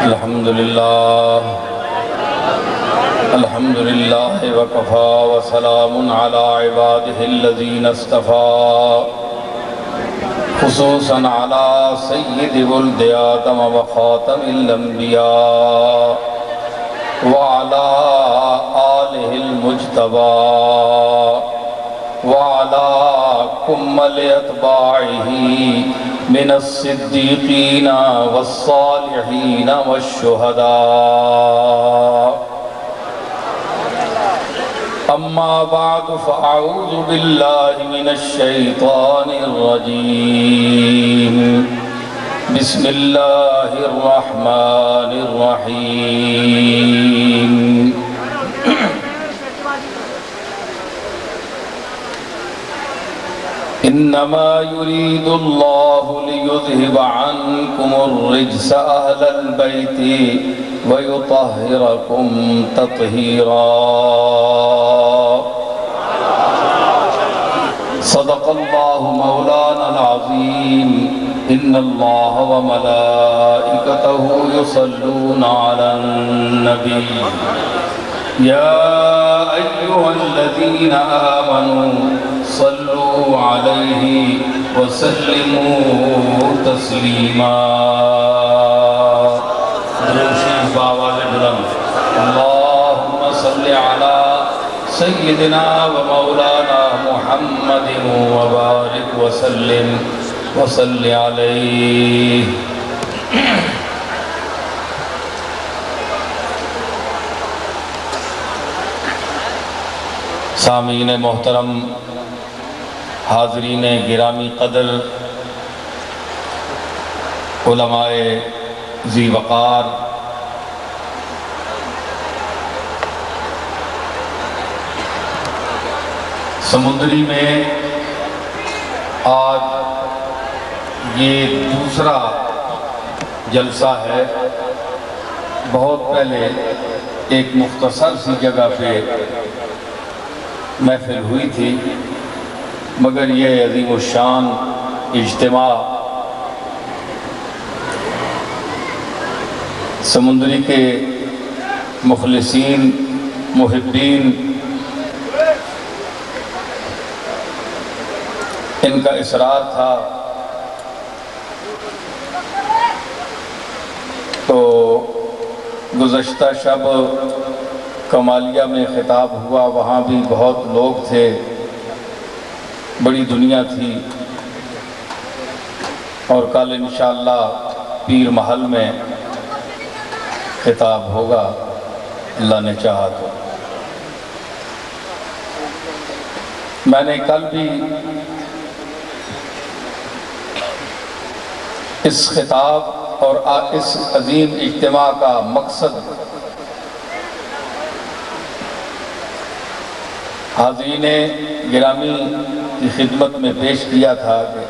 الحمد لله وكفى وسلام على عباده الذين اصطفى خصوصا على سيد ولد آدم وخاتم الأنبياء وعلى آله المجتبى وعلى كمل أتباعه من الصديقين والصالحين والشهداء. أما بعد فأعوذ بالله من الشيطان الرجيم. بسم الله الرحمن الرحيم. إنما يريد الله ليذهب عنكم الرجس أهل البيت ويطهركم تطهيرا. صدق الله مولانا العظيم. إن الله وملائكته يصلون على النبي يا أيها الذين آمنوا صلوا عليه وسلموا تسليما. اللهم صل على سيدنا ومولانا محمد وبارك وسلم وصل عليه. سامعین محترم، حاضرین گرامی قدر، علماء ذی وقار، سمندری میں آج یہ دوسرا جلسہ ہے. بہت پہلے ایک مختصر سی جگہ پہ محفل ہوئی تھی، مگر یہ عظیم الشان اجتماع سمندری کے مخلصین، محبین، ان کا اصرار تھا. تو گزشتہ شب کمالیہ میں خطاب ہوا، وہاں بھی بہت لوگ تھے، بڑی دنیا تھی. اور کل انشاءاللہ پیر محل میں خطاب ہوگا اللہ نے چاہا تو. میں نے کل بھی اس خطاب اور اس عظیم اجتماع کا مقصد حاضرین گرامی کی خدمت میں پیش کیا تھا کہ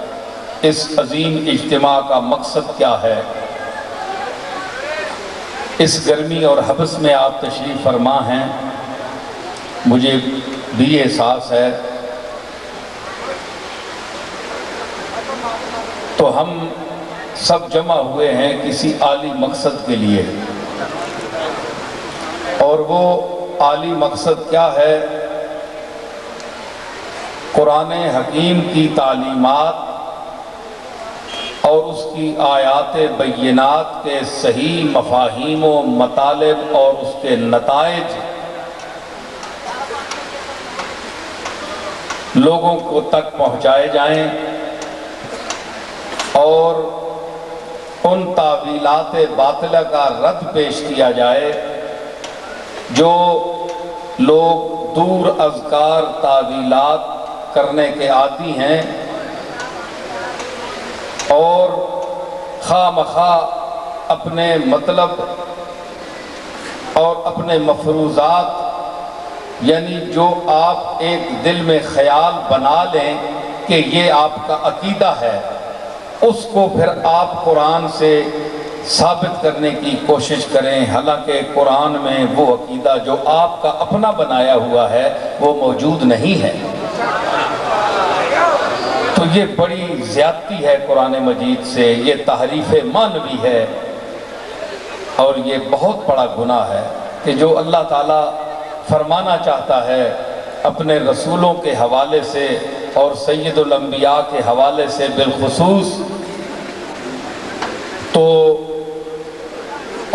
اس عظیم اجتماع کا مقصد کیا ہے. اس گرمی اور حبس میں آپ تشریف فرما ہیں، مجھے بھی احساس ہے. تو ہم سب جمع ہوئے ہیں کسی عالی مقصد کے لیے، اور وہ عالی مقصد کیا ہے؟ قرآن حکیم کی تعلیمات اور اس کی آیات بینات کے صحیح مفاہیم و مطالب اور اس کے نتائج لوگوں کو تک پہنچائے جائیں، اور ان تعویلات باطلہ کا رد پیش کیا جائے جو لوگ دور اذکار تعویلات کرنے کے عادی ہیں، اور خواہ مخواہ اپنے مطلب اور اپنے مفروضات، یعنی جو آپ ایک دل میں خیال بنا لیں کہ یہ آپ کا عقیدہ ہے، اس کو پھر آپ قرآن سے ثابت کرنے کی کوشش کریں، حالانکہ قرآن میں وہ عقیدہ جو آپ کا اپنا بنایا ہوا ہے وہ موجود نہیں ہے. تو یہ بڑی زیادتی ہے قرآن مجید سے، یہ تحریف معنوی ہے. اور یہ بہت بڑا گناہ ہے کہ جو اللہ تعالیٰ فرمانا چاہتا ہے اپنے رسولوں کے حوالے سے اور سید الانبیاء کے حوالے سے بالخصوص، تو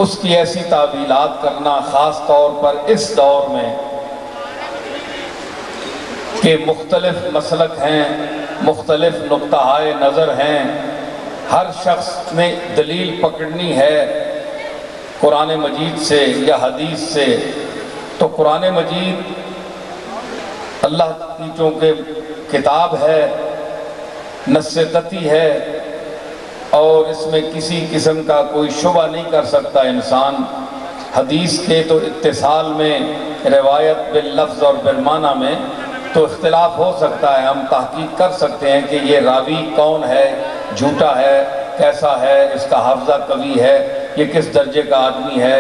اس کی ایسی تعویلات کرنا، خاص طور پر اس دور میں کہ مختلف مسلک ہیں، مختلف نقطہ نظر ہیں، ہر شخص نے دلیل پکڑنی ہے قرآن مجید سے یا حدیث سے، تو قرآن مجید اللہ کی چونکہ کتاب ہے، نص قطعی ہے، اور اس میں کسی قسم کا کوئی شبہ نہیں کر سکتا انسان۔ حدیث کے تو اتصال میں، روایت باللفظ اور بالمعنی میں تو اختلاف ہو سکتا ہے، ہم تحقیق کر سکتے ہیں کہ یہ راوی کون ہے، جھوٹا ہے، کیسا ہے، اس کا حافظہ قوی ہے، یہ کس درجے کا آدمی ہے،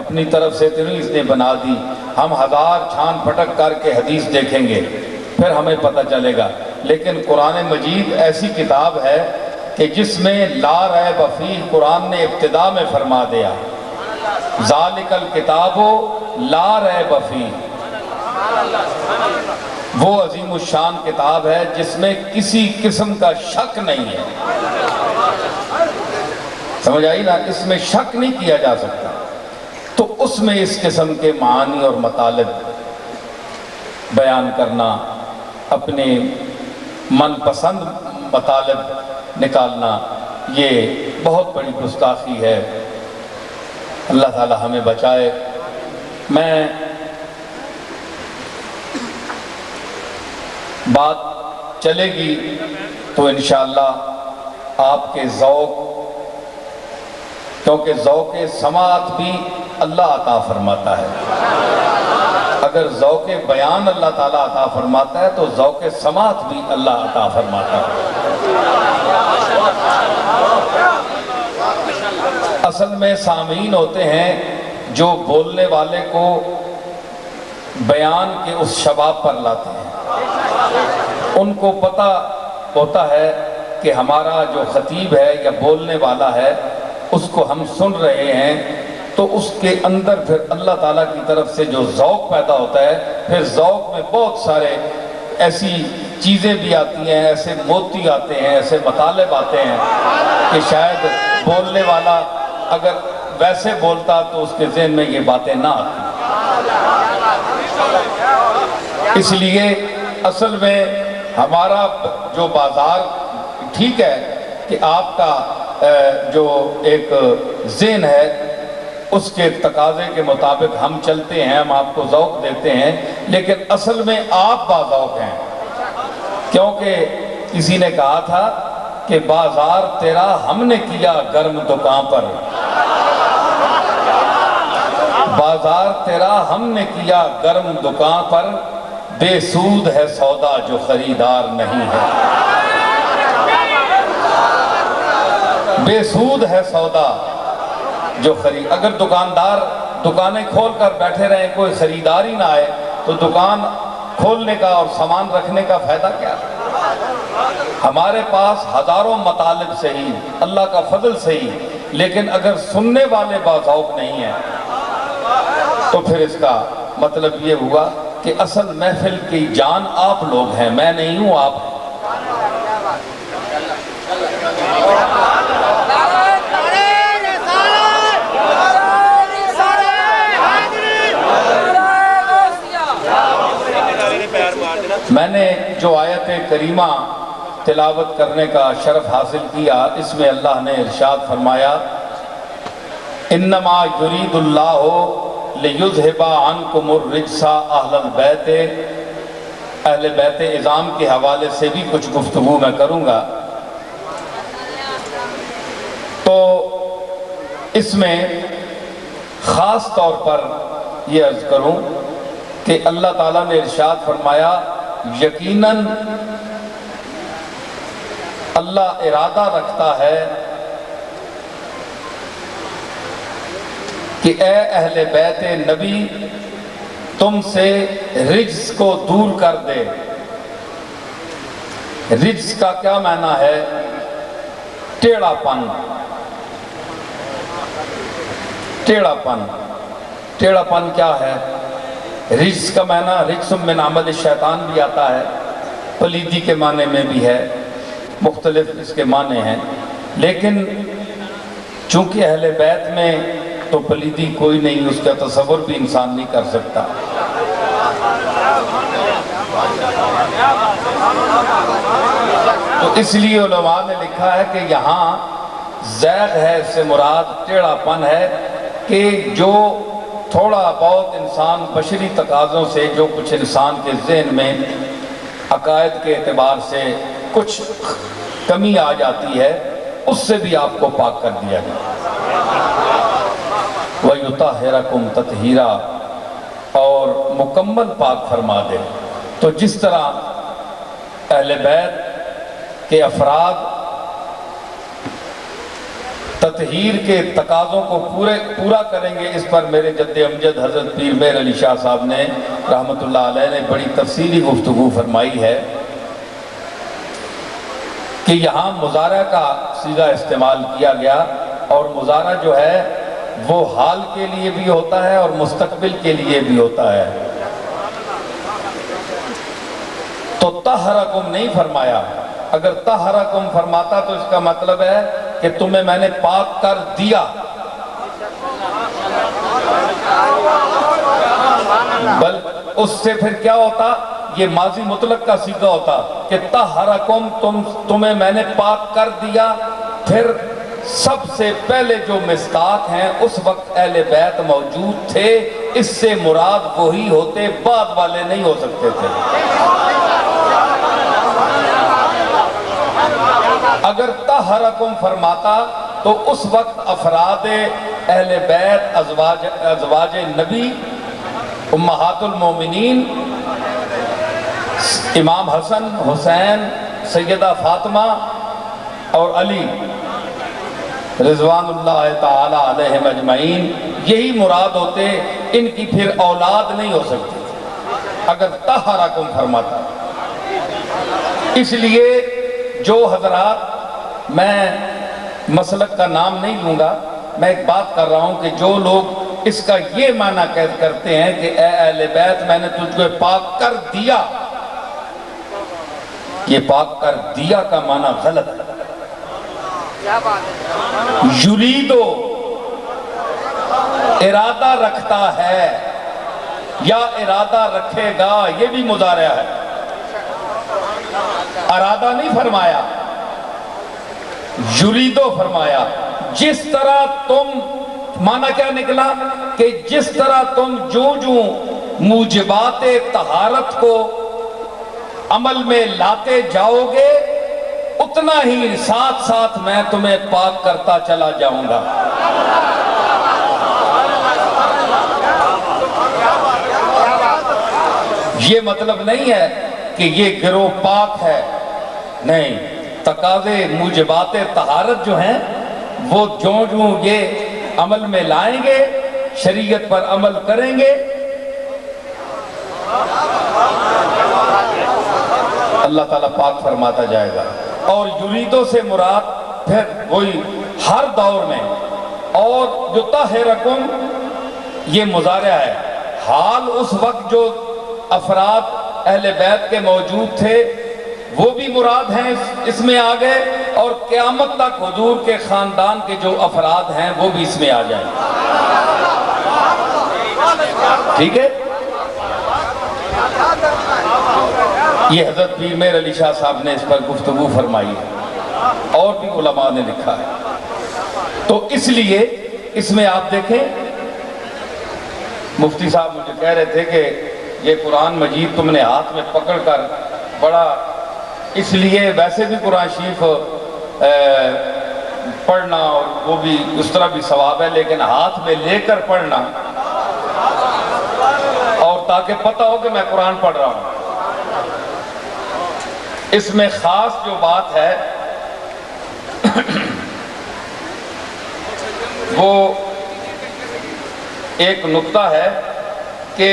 اپنی طرف سے اتنی اس نے بنا دی۔ ہم ہزار چھان پھٹک کر کے حدیث دیکھیں گے پھر ہمیں پتہ چلے گا، لیکن قرآن مجید ایسی کتاب ہے کہ جس میں لا ریب فیہ، قرآن نے ابتدا میں فرما دیا ذالک الکتاب لا ریب فیہ، وہ عظیم الشان کتاب ہے جس میں کسی قسم کا شک نہیں ہے۔ سمجھ آئی نا؟ اس میں شک نہیں کیا جا سکتا، تو اس میں اس قسم کے معانی اور مطالب بیان کرنا، اپنے من پسند مطالب نکالنا، یہ بہت بڑی گستاخی ہے۔ اللہ تعالی ہمیں بچائے۔ میں بات چلے گی تو انشاءاللہ آپ کے ذوق، کیونکہ ذوق سماعت بھی اللہ عطا فرماتا ہے، اگر ذوق بیان اللہ تعالیٰ عطا فرماتا ہے تو ذوق سماعت بھی اللہ عطا فرماتا ہے۔ اصل میں سامعین ہوتے ہیں جو بولنے والے کو بیان کے اس شباب پر لاتے ہیں، ان کو پتہ ہوتا ہے کہ ہمارا جو خطیب ہے یا بولنے والا ہے اس کو ہم سن رہے ہیں، تو اس کے اندر پھر اللہ تعالیٰ کی طرف سے جو ذوق پیدا ہوتا ہے، پھر ذوق میں بہت سارے ایسی چیزیں بھی آتی ہیں، ایسے موتی آتے ہیں، ایسے مطالب آتے ہیں کہ شاید بولنے والا اگر ویسے بولتا تو اس کے ذہن میں یہ باتیں نہ آتی۔ اس لیے اصل میں ہمارا جو بازار ٹھیک ہے کہ آپ کا جو ایک ذہن ہے اس کے تقاضے کے مطابق ہم چلتے ہیں، ہم آپ کو ذوق دیتے ہیں، لیکن اصل میں آپ باذوق ہیں، کیونکہ کسی نے کہا تھا کہ بازار تیرا ہم نے کیا گرم دکان پر، بازار تیرا ہم نے کیا گرم دکان پر، بے سود ہے سودا جو خریدار نہیں ہے، بے سود ہے سودا جو خرید، اگر دکاندار دکانیں کھول کر بیٹھے رہیں، کوئی خریدار ہی نہ آئے تو دکان کھولنے کا اور سامان رکھنے کا فائدہ کیا؟ ہمارے پاس ہزاروں مطالب سے ہی، اللہ کا فضل سے ہی، لیکن اگر سننے والے باذوق نہیں ہیں تو پھر اس کا مطلب یہ ہوا کہ اصل محفل کی جان آپ لوگ ہیں، میں نہیں ہوں، آپ ہیں۔ میں نے جو آیت کریمہ تلاوت کرنے کا شرف حاصل کیا، اس میں اللہ نے ارشاد فرمایا انما یرید اللہ لیذھب عنکم الرجس اہل البیت، اہل بیت اعظام کے حوالے سے بھی کچھ گفتگو میں کروں گا۔ تو اس میں خاص طور پر یہ عرض کروں کہ اللہ تعالیٰ نے ارشاد فرمایا یقیناً اللہ ارادہ رکھتا ہے کہ اے اہل بیت نبی تم سے رجس کو دور کر دے۔ رجس کا کیا معنی ہے؟ ٹیڑھا پن، ٹیڑھا پن کیا ہے؟ رجس کا معنی رجس من عمل شیطان بھی آتا ہے، پلیدی کے معنی میں بھی ہے، مختلف اس کے معنی ہیں، لیکن چونکہ اہل بیت میں تو پلیدی کوئی نہیں، اس کا تصور بھی انسان نہیں کر سکتا۔ تو اس لیے علماء نے لکھا ہے کہ یہاں زیغ ہے، اس سے مراد ٹیڑھا پن ہے کہ جو تھوڑا بہت انسان بشری تقاضوں سے جو کچھ انسان کے ذہن میں عقائد کے اعتبار سے کچھ کمی آ جاتی ہے، اس سے بھی آپ کو پاک کر دیا گیا۔ وَيُطَهِّرَكُمْ تَطْهِيرًا، اور مکمل پاک فرما دے۔ تو جس طرح اہل بیت کے افراد تطہیر کے تقاضوں کو پورا کریں گے، اس پر میرے جد امجد حضرت پیر مہر علی شاہ صاحب نے رحمت اللہ علیہ نے بڑی تفصیلی گفتگو فرمائی ہے کہ یہاں مضارع کا صیغہ استعمال کیا گیا، اور مضارع جو ہے وہ حال کے لیے بھی ہوتا ہے اور مستقبل کے لیے بھی ہوتا ہے۔ تو طہرکم نہیں فرمایا، اگر طہرکم فرماتا تو اس کا مطلب ہے کہ تمہیں میں نے پاک کر دیا، بل اس سے پھر کیا ہوتا؟ یہ ماضی مطلق کا صیغہ ہوتا کہ طہرکم تمہیں میں نے پاک کر دیا۔ پھر سب سے پہلے جو مصداق ہیں اس وقت اہل بیت موجود تھے، اس سے مراد وہی ہوتے، بعد والے نہیں ہو سکتے تھے۔ اگر طہرکم فرماتا تو اس وقت افراد اہل بیت، ازواج نبی، امہات المومنین، امام حسن، حسین، سیدہ فاطمہ اور علی رضوان اللہ تعالی علیہم اجمعین، یہی مراد ہوتے، ان کی پھر اولاد نہیں ہو سکتی اگر طہرکم فرماتا۔ اس لیے جو حضرات، میں مسلک کا نام نہیں لوں گا، میں ایک بات کر رہا ہوں کہ جو لوگ اس کا یہ معنی کرتے ہیں کہ اے اہل بیت میں نے تجھ کو پاک کر دیا، یہ پاک کر دیا کا معنی غلط ہے۔ یریدو ارادہ رکھتا ہے یا ارادہ رکھے گا، یہ بھی مضارع ہے، ارادہ نہیں فرمایا، یریدو فرمایا۔ جس طرح تم، معنی کیا نکلا کہ جس طرح تم جو موجبات طہارت کو عمل میں لاتے جاؤ گے، اتنا ہی ساتھ ساتھ میں تمہیں پاک کرتا چلا جاؤں گا۔ یہ مطلب نہیں ہے کہ یہ گروہ پاک ہے، نہیں، تقاضے موجبات طہارت جو ہیں وہ جو یہ عمل میں لائیں گے، شریعت پر عمل کریں گے، اللہ تعالیٰ پاک فرماتا جائے گا۔ اور یریدو سے مراد پھر وہی ہر دور میں، اور جو طہرکم یہ مضارع ہے، حال اس وقت جو افراد اہل بیت کے موجود تھے وہ بھی مراد ہیں اس میں آ گئے، اور قیامت تک حضور کے خاندان کے جو افراد ہیں وہ بھی اس میں آ جائیں۔ ٹھیک ہے؟ یہ حضرت پیر مہر علی شاہ صاحب نے اس پر گفتگو فرمائی ہے، اور بھی علماء نے لکھا ہے۔ تو اس لیے اس میں آپ دیکھیں، مفتی صاحب مجھے کہہ رہے تھے کہ یہ قرآن مجید تم نے ہاتھ میں پکڑ کر بڑا، اس لیے ویسے بھی قرآن شریف پڑھنا اور وہ بھی اس طرح بھی ثواب ہے، لیکن ہاتھ میں لے کر پڑھنا، اور تاکہ پتہ ہو کہ میں قرآن پڑھ رہا ہوں۔ اس میں خاص جو بات ہے وہ ایک نقطہ ہے کہ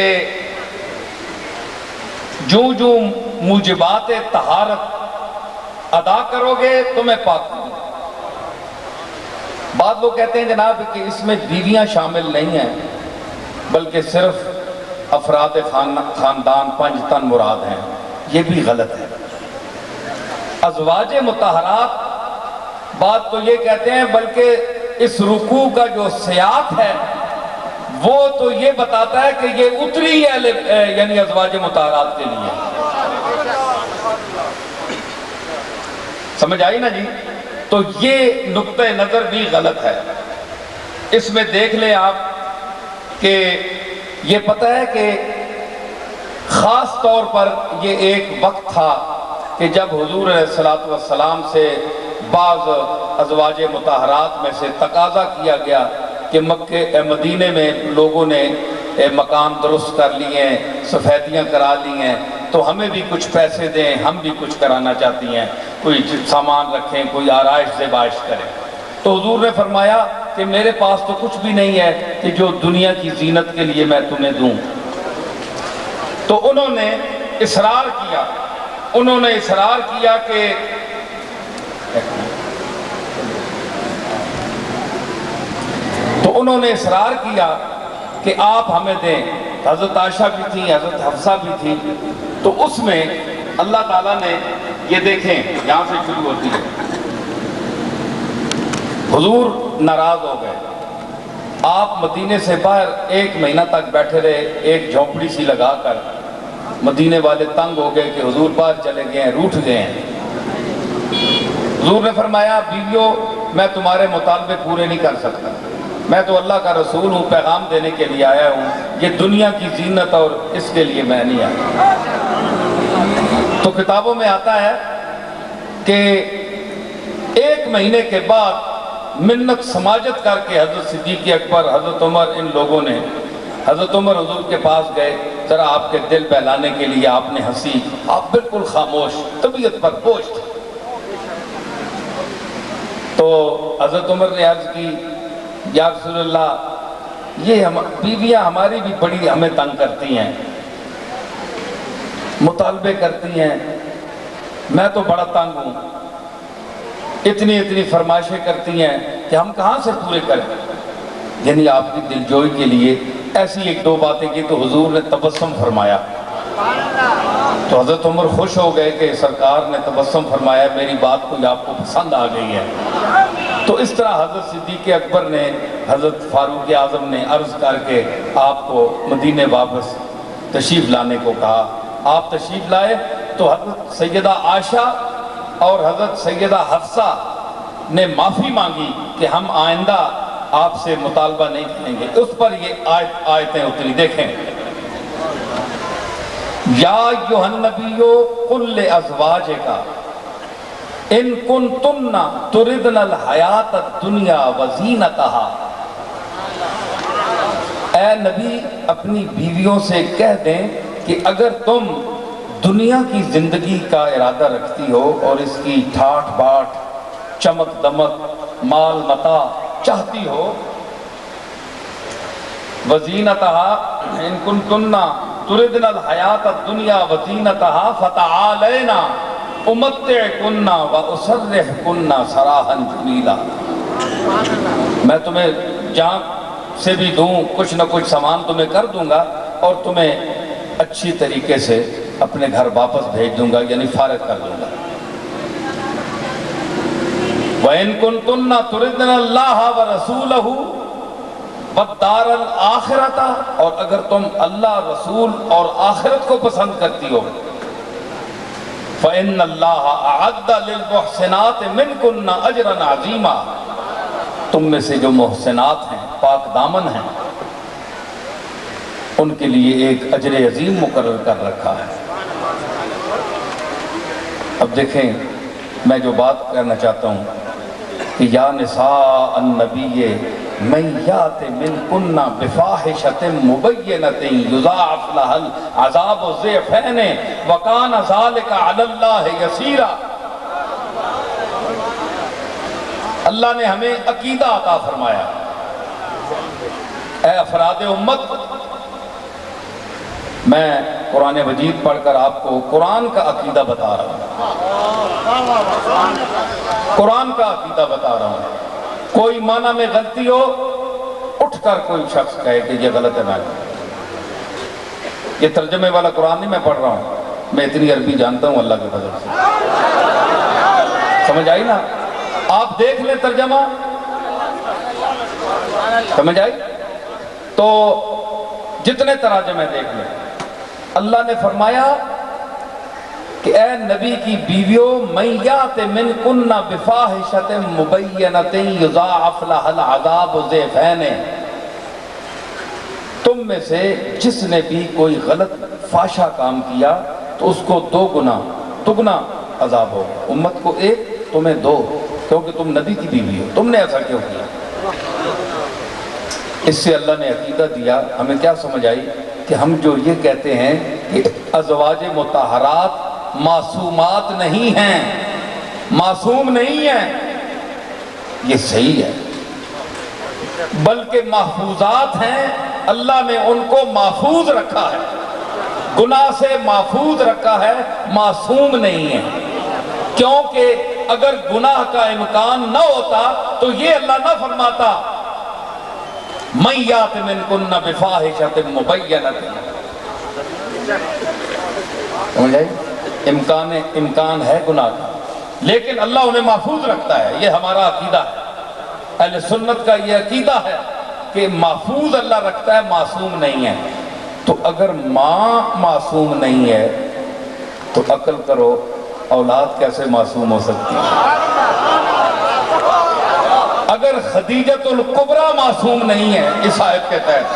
جو موجبات طہارت ادا کرو گے تمہیں پاک کرو گے۔ بعض لوگ کہتے ہیں جناب کہ اس میں بیویاں شامل نہیں ہیں بلکہ صرف افراد خاندان 5 تن مراد ہیں، یہ بھی غلط ہے۔ ازواج مطہرات بات تو یہ کہتے ہیں بلکہ اس رکوع کا جو سیاق ہے وہ تو یہ بتاتا ہے کہ یہ اتری ہے یعنی ازواج مطہرات کے لیے۔ سمجھ آئی نا جی؟ تو یہ نقطہ نظر بھی غلط ہے۔ اس میں دیکھ لیں آپ کہ یہ پتہ ہے کہ خاص طور پر یہ ایک وقت تھا کہ جب حضور علیہ السلام سے بعض ازواج مطہرات میں سے تقاضا کیا گیا کہ مدینے میں لوگوں نے مکان درست کر لیے ہیں، سفیدیاں کرا لی ہیں، تو ہمیں بھی کچھ پیسے دیں، ہم بھی کچھ کرانا چاہتی ہیں، کوئی سامان رکھیں، کوئی آرائش زیبائش کریں۔ تو حضور نے فرمایا کہ میرے پاس تو کچھ بھی نہیں ہے کہ جو دنیا کی زینت کے لیے میں تمہیں دوں۔ تو انہوں نے اصرار کیا کہ آپ ہمیں دیں۔ حضرت عائشہ بھی تھی، حضرت حفصہ بھی تھی۔ تو اس میں اللہ تعالیٰ نے یہ دیکھیں، یہاں سے شروع ہوتی ہے، حضور ناراض ہو گئے، آپ مدینے سے باہر 1 مہینہ تک بیٹھے رہے، ایک جھونپڑی سی لگا کر۔ مدینے والے تنگ ہو گئے کہ حضور باہر چلے گئے ہیں، روٹھ گئے ہیں۔ حضور نے فرمایا بیویوں میں تمہارے مطالبے پورے نہیں کر سکتا، میں تو اللہ کا رسول ہوں، پیغام دینے کے لیے آیا ہوں، یہ دنیا کی زینت اور اس کے لیے میں نہیں آیا۔ تو کتابوں میں آتا ہے کہ 1 مہینے کے بعد منت سماجت کر کے حضرت صدیق اکبر، حضرت عمر، ان لوگوں نے حضرت عمر حضور کے پاس گئے، ذرا آپ کے دل بہلانے کے لیے آپ نے ہنسی، آپ بالکل خاموش، طبیعت پر بوجھ تھے۔ تو حضرت عمر نے عرض کی یا رسول اللہ یہ بیویاں ہماری بھی بڑی ہمیں تنگ کرتی ہیں، مطالبے کرتی ہیں، میں تو بڑا تنگ ہوں، اتنی فرمائشیں کرتی ہیں کہ ہم کہاں سے پورے کریں۔ یعنی آپ کی دلجوئی کے لیے ایسی 1-2 باتیں کی تو حضور نے تبسم فرمایا۔ تو حضرت عمر خوش ہو گئے کہ سرکار نے تبسم فرمایا، میری بات کوئی آپ کو پسند آ گئی ہے۔ تو اس طرح حضرت صدیق اکبر نے حضرت فاروق اعظم نے عرض کر کے آپ کو مدینے واپس تشریف لانے کو کہا۔ آپ تشریف لائے تو حضرت سیدہ عائشہ اور حضرت سیدہ حفصہ نے معافی مانگی کہ ہم آئندہ آپ سے مطالبہ نہیں کریں گے۔ اس پر یہ آیتیں اتری، دیکھیں، یا ایھا النبی قل لازواجک ان کنتن تردن الحیات الدنیا وزینتہا، اے نبی اپنی بیویوں سے کہہ دیں کہ اگر تم دنیا کی زندگی کا ارادہ رکھتی ہو اور اس کی ٹھاٹ باٹ، چمک دمک، مال متاع چاہتی ہو، وزینتہا ان کنتن تردن الحیات الدنیا وزینتہا فتعالینا امتعکن واسرحکن سراحا جمیلا، میں تمہیں جہاں سے بھی دوں کچھ نہ کچھ سامان تمہیں کر دوں گا اور تمہیں اچھی طریقے سے اپنے گھر واپس بھیج دوں گا، یعنی فارغ کر دوں گا۔ وَإِن كُنتُنَّ تُرِدْنَ اللَّهَ وَرَسُولَهُ وَالدَّارَ الْآخِرَةَ، اور اگر تم اللہ، رسول اور آخرت کو پسند کرتی ہو، فَإِنَّ اللَّهَ أَعَدَّ لِلْمُحْسِنَاتِ مِنْكُنَّ أَجْرًا عَظِيمًا، تم میں سے جو محسنات ہیں، پاک دامن ہیں، ان کے لیے ایک اجر عظیم مقرر کر رکھا ہے۔ اب دیکھیں، میں جو بات کرنا چاہتا ہوں کہ یا نساء النبی من یات منکن بفاحشۃ مبینۃ یضاعف لها العذاب ضعفین وکان ذلک علی اللہ یسیرا، اللہ نے ہمیں عقیدہ عطا فرمایا۔ اے افراد امت، میں قرآن مجید پڑھ کر آپ کو قرآن کا عقیدہ بتا رہا ہوں، قرآن کا عقیدہ بتا رہا ہوں۔ کوئی معنی میں غلطی ہو اٹھ کر کوئی شخص کہے کہ یہ غلط ہے، نہ یہ ترجمے والا قرآن نہیں میں پڑھ رہا ہوں، میں اتنی عربی جانتا ہوں اللہ کے فضل سے، سمجھ آئی نا؟ آپ دیکھ لیں ترجمہ، سمجھ آئی؟ تو جتنے تراجمے دیکھ لیں، اللہ نے فرمایا کہ اے نبی کی بیویوں من یات منکن بفاحشۃ مبینۃ یضاعف لها العذاب ضعفین، تم میں سے جس نے بھی کوئی غلط فحشہ کام کیا تو اس کو دگنا عذاب ہو، امت کو ایک تمہیں دو، کیونکہ تم نبی کی بیوی ہو۔ تم نے ایسا کیوں کیا؟ اس سے اللہ نے عقیدہ دیا، ہمیں کیا سمجھ آئی کہ ہم جو یہ کہتے ہیں کہ ازواج مطہرات معصومات نہیں ہیں، معصوم نہیں ہیں، یہ صحیح ہے، بلکہ محفوظات ہیں، اللہ نے ان کو محفوظ رکھا ہے، گناہ سے محفوظ رکھا ہے، معصوم نہیں ہے۔ کیونکہ اگر گناہ کا امکان نہ ہوتا تو یہ اللہ نہ فرماتا من یات منکن بفاحشۃ مبینۃ، سمجھ آئی؟ امکان ہے گناہ کا، لیکن اللہ انہیں محفوظ رکھتا ہے، یہ ہمارا عقیدہ ہے، اہل سنت کا یہ عقیدہ ہے کہ محفوظ اللہ رکھتا ہے، معصوم نہیں ہے۔ تو اگر ماں معصوم نہیں ہے تو عقل کرو اولاد کیسے معصوم ہو سکتی ہے؟ اگر خدیجۃ الکبریٰ معصوم نہیں ہے اس آیت کے تحت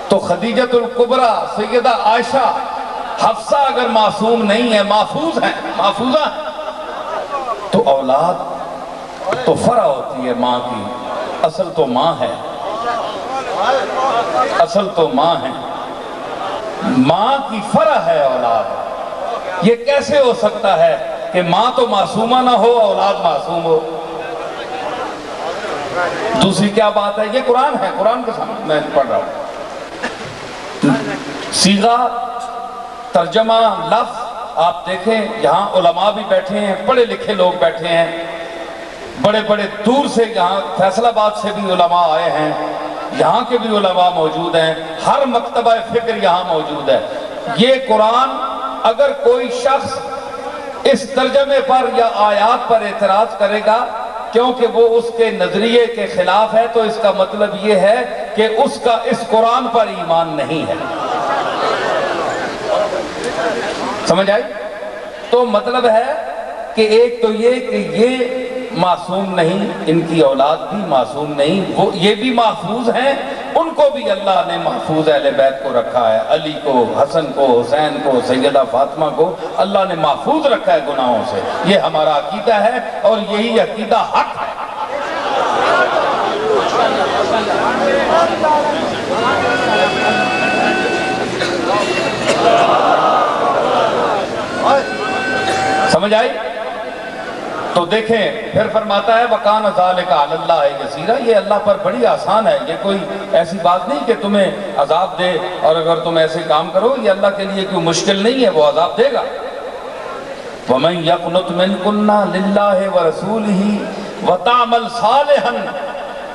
تو خدیجۃ الکبریٰ سیدہ عائشہ حفصہ اگر معصوم نہیں ہے، محفوظ ہیں، محفوظہ ہیں، تو اولاد تو فرع ہوتی ہے ماں کی، اصل تو ماں ہے، اصل تو ماں ہے، ماں کی فرع ہے اولاد۔ یہ کیسے ہو سکتا ہے کہ ماں تو معصومہ نہ ہو اولاد معصوم ہو؟ دوسری کیا بات ہے؟ یہ قرآن ہے، قرآن کے سامنے میں پڑھ رہا ہوں، صیغہ ترجمہ لفظ آپ دیکھیں، یہاں علماء بھی بیٹھے ہیں، پڑھے لکھے لوگ بیٹھے ہیں، بڑے بڑے دور سے، یہاں فیصل آباد سے بھی علماء آئے ہیں، یہاں کے بھی علماء موجود ہیں، ہر مکتبہ فکر یہاں موجود ہے۔ یہ قرآن اگر کوئی شخص اس ترجمے پر یا آیات پر اعتراض کرے گا کیونکہ وہ اس کے نظریے کے خلاف ہے، تو اس کا مطلب یہ ہے کہ اس کا اس قرآن پر ایمان نہیں ہے، سمجھ آئی؟ تو مطلب ہے کہ ایک تو یہ کہ یہ معصوم نہیں، ان کی اولاد بھی معصوم نہیں، وہ یہ بھی محفوظ ہیں، ان کو بھی اللہ نے محفوظ اہل بیت کو رکھا ہے، علی کو، حسن کو، حسین کو، سیدہ فاطمہ کو اللہ نے محفوظ رکھا ہے گناہوں سے۔ یہ ہمارا عقیدہ ہے اور یہی عقیدہ حق ہے۔ سمجھ آئی؟ تو دیکھیں پھر فرماتا ہے وَكَانَ ذَلِكَ عَلَى اللَّهِ يَسِيرًا، یہ اللہ پر بڑی آسان ہے، یہ کوئی ایسی بات نہیں کہ تمہیں عذاب دے اور اگر تم ایسے کام کرو، یہ اللہ کے لیے کوئی مشکل نہیں ہے، وہ عذاب دے گا۔ وَمَن يَقْنُتْ مِنكُنَّ لِلَّهِ وَرَسُولِهِ وَتَعْمَلْ صَالِحًا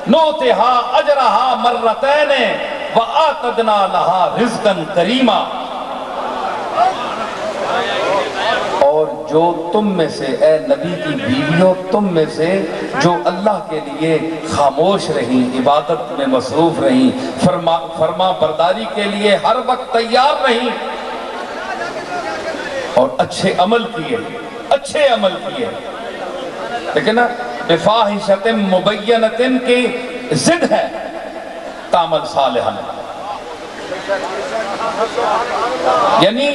نُؤْتِهَا أَجْرَهَا مَرَّتَيْنِ وَآتَدْنَا لَهَا رِزْقًا كَرِيمًا۔ اور جو تم میں سے، اے نبی کی بیویوں، تم میں سے جو اللہ کے لیے خاموش رہیں، عبادت میں مصروف رہیں، فرما برداری کے لیے ہر وقت تیار رہیں اور اچھے عمل کیے، لیکن نا بفاحشۃ مبینۃ کی ضد ہے تعمل صالحا، یعنی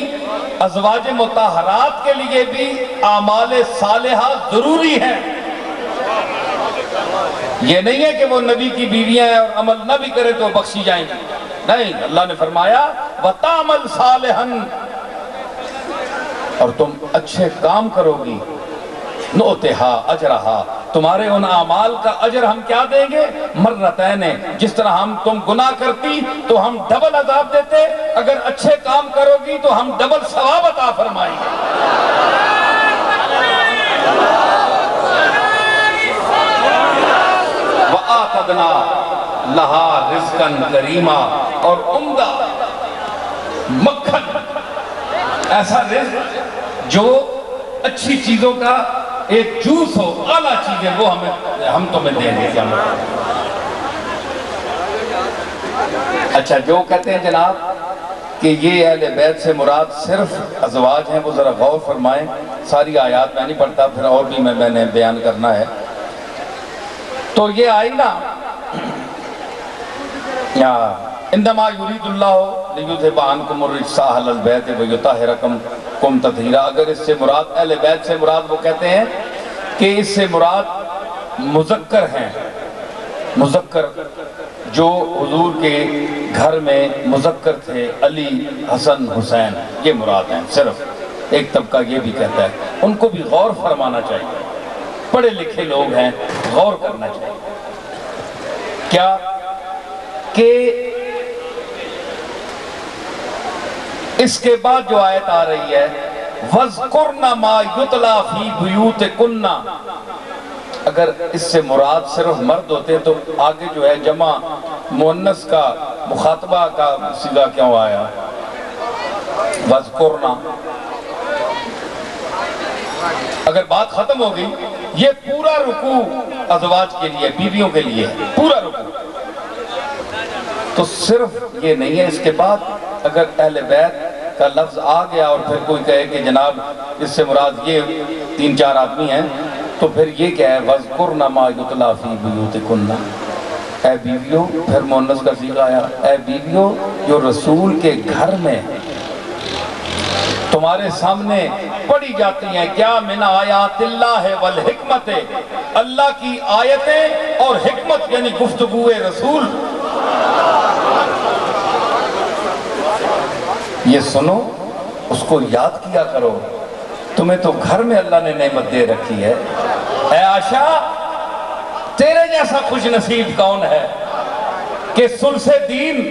ازواج مطہرات کے لیے بھی اعمال صالحہ ضروری ہیں۔ یہ نہیں ہے کہ وہ نبی کی بیویاں ہیں اور عمل نہ بھی کرے تو بخشی جائیں گی، نہیں، اللہ نے فرمایا وَتَعْمَلْ صَالِحًا، اور تم اچھے کام کرو گی، نُؤْتِهَا أَجْرَهَا، تمہارے ان اعمال کا اجر ہم کیا دیں گے؟ مرتین، جس طرح ہم تم گناہ کرتی تو ہم ڈبل عذاب دیتے، اگر اچھے کام کرو گی تو ہم ڈبل ثواب عطا فرمائیں گے۔ رزقن کریما، اور عمدہ مکھن، ایسا رزق جو اچھی چیزوں کا ایک جوس ہو، اعلیٰ چیزیں وہ ہم تمہیں دیں گے قیامت۔ اچھا، جو کہتے ہیں جناب کہ یہ اہل بیت سے مراد صرف ازواج ہیں، وہ ذرا غور فرمائیں، ساری آیات میں نہیں پڑھتا، پھر اور بھی میں نے بیان کرنا ہے۔ تو یہ آئی نا، انما یرید اللہ لیذھب عنکم الرجس اہل البیت ویطہرکم تطہیرا، اگر اس سے مراد اہل بیت سے مراد، وہ کہتے ہیں کہ اس سے مراد مذکر ہیں، مذکر جو حضور کے گھر میں مذکر تھے، علی، حسن، حسین، یہ مراد ہیں صرف۔ ایک طبقہ یہ بھی کہتا ہے، ان کو بھی غور فرمانا چاہیے، پڑھے لکھے لوگ ہیں، غور کرنا چاہیے۔ کیا کہ اس کے بعد جو آیت آ رہی ہے وَاذْكُرْنَ مَا يُتْلَى فِي بُيُوتِكُنَّ، اگر اس سے مراد صرف مرد ہوتے تو آگے جو ہے جمع مؤنث کا مخاطبہ کا صیغہ کیوں آیا؟ وَاذْكُرْنَ، اگر بات ختم ہو گئی، یہ پورا رکوع ازواج کے لیے، بیویوں کے لیے پورا رکوع، تو صرف یہ نہیں ہے۔ اس کے بعد اگر اہل بیت کا لفظ آ گیا اور پھر کوئی کہے کہ جناب اس سے مراد یہ 3-4 آدمی ہیں، تو پھر یہ کیا ہے؟ وَاذْكُرْنَ مَا يُتْلَى فِي بُيُوتِكُنَّ، اے بیویوں، پھر مؤنث کا صیغہ آیا، اے بیویوں جو رسول کے گھر میں تمہارے سامنے پڑھی جاتی ہیں، کیا من آیات اللہ والحکمت، اللہ کی آیتیں اور حکمت یعنی گفتگو رسول، یہ سنو، اس کو یاد کیا کرو، تمہیں تو گھر میں اللہ نے نعمت دے رکھی ہے۔ اے عائشہ، تیرے جیسا خوش نصیب کون ہے کہ ثلث دین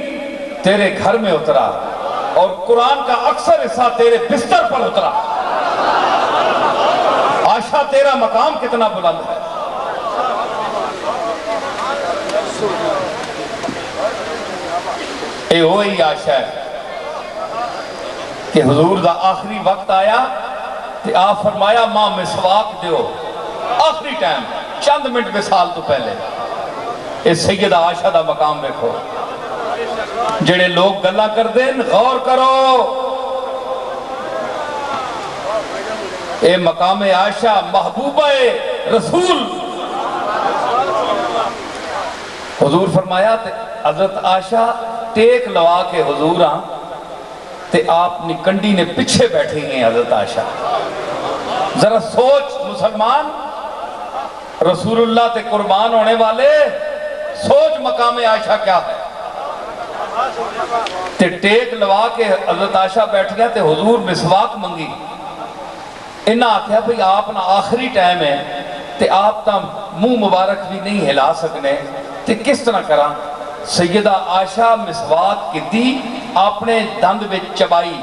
تیرے گھر میں اترا اور قرآن کا اکثر حصہ تیرے بستر پر اترا۔ عائشہ، تیرا مقام کتنا بلند ہے۔ اے ہوئی عائشہ ہے کہ حضور دا آخری وقت آیا کہ آپ فرمایا ماں مسواک دیو، آخری ٹائم چند منٹ وصال تو پہلے۔ اس سیدہ عائشہ دا مقام دیکھو، جڑے لوگ گلا کر دیں غور کرو، اے مقام عائشہ محبوبہ رسول۔ حضور فرمایا حضرت عائشہ ٹیک لوا کے حضور ہاں تے آپ نکنڈی نے پیچھے بیٹھے ہیں حضرت عائشہ۔ ذرا سوچ مسلمان، رسول اللہ تے قربان ہونے والے، سوچ مقام عائشہ کیا ہے۔ تے ٹیک لوا کے حضرت عائشہ بیٹھ گیا تے حضور مسواک منگی، انہاں آکھیا بھئی آپ نا آخری ٹائم ہے تے آپ تا منہ مبارک بھی نہیں ہلا سکنے تے کس طرح کرا؟ سیدہ عائشہ مسواک کی دی، اپنے دند میں چبائی،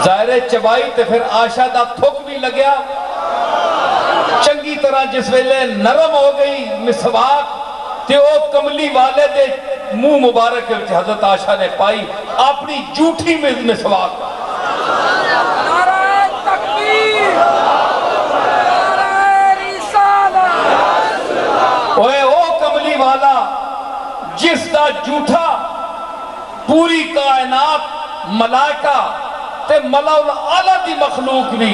ظاہر چبائی تے پھر عائشہ دا تھک بھی لگیا چنگی طرح، جس ویلے نرم ہو گئی مسواک تے او کملی والے دے منہ مبارک حضرت عائشہ نے پائی اپنی جھوٹی میں مسواک۔ نعرہ تکبیر، نعرہ رسالت۔ اوے او کملی والا جس دا جھوٹا پوری کائنات ملائکہ تے ملأ الاعلیٰ دی مخلوق بھی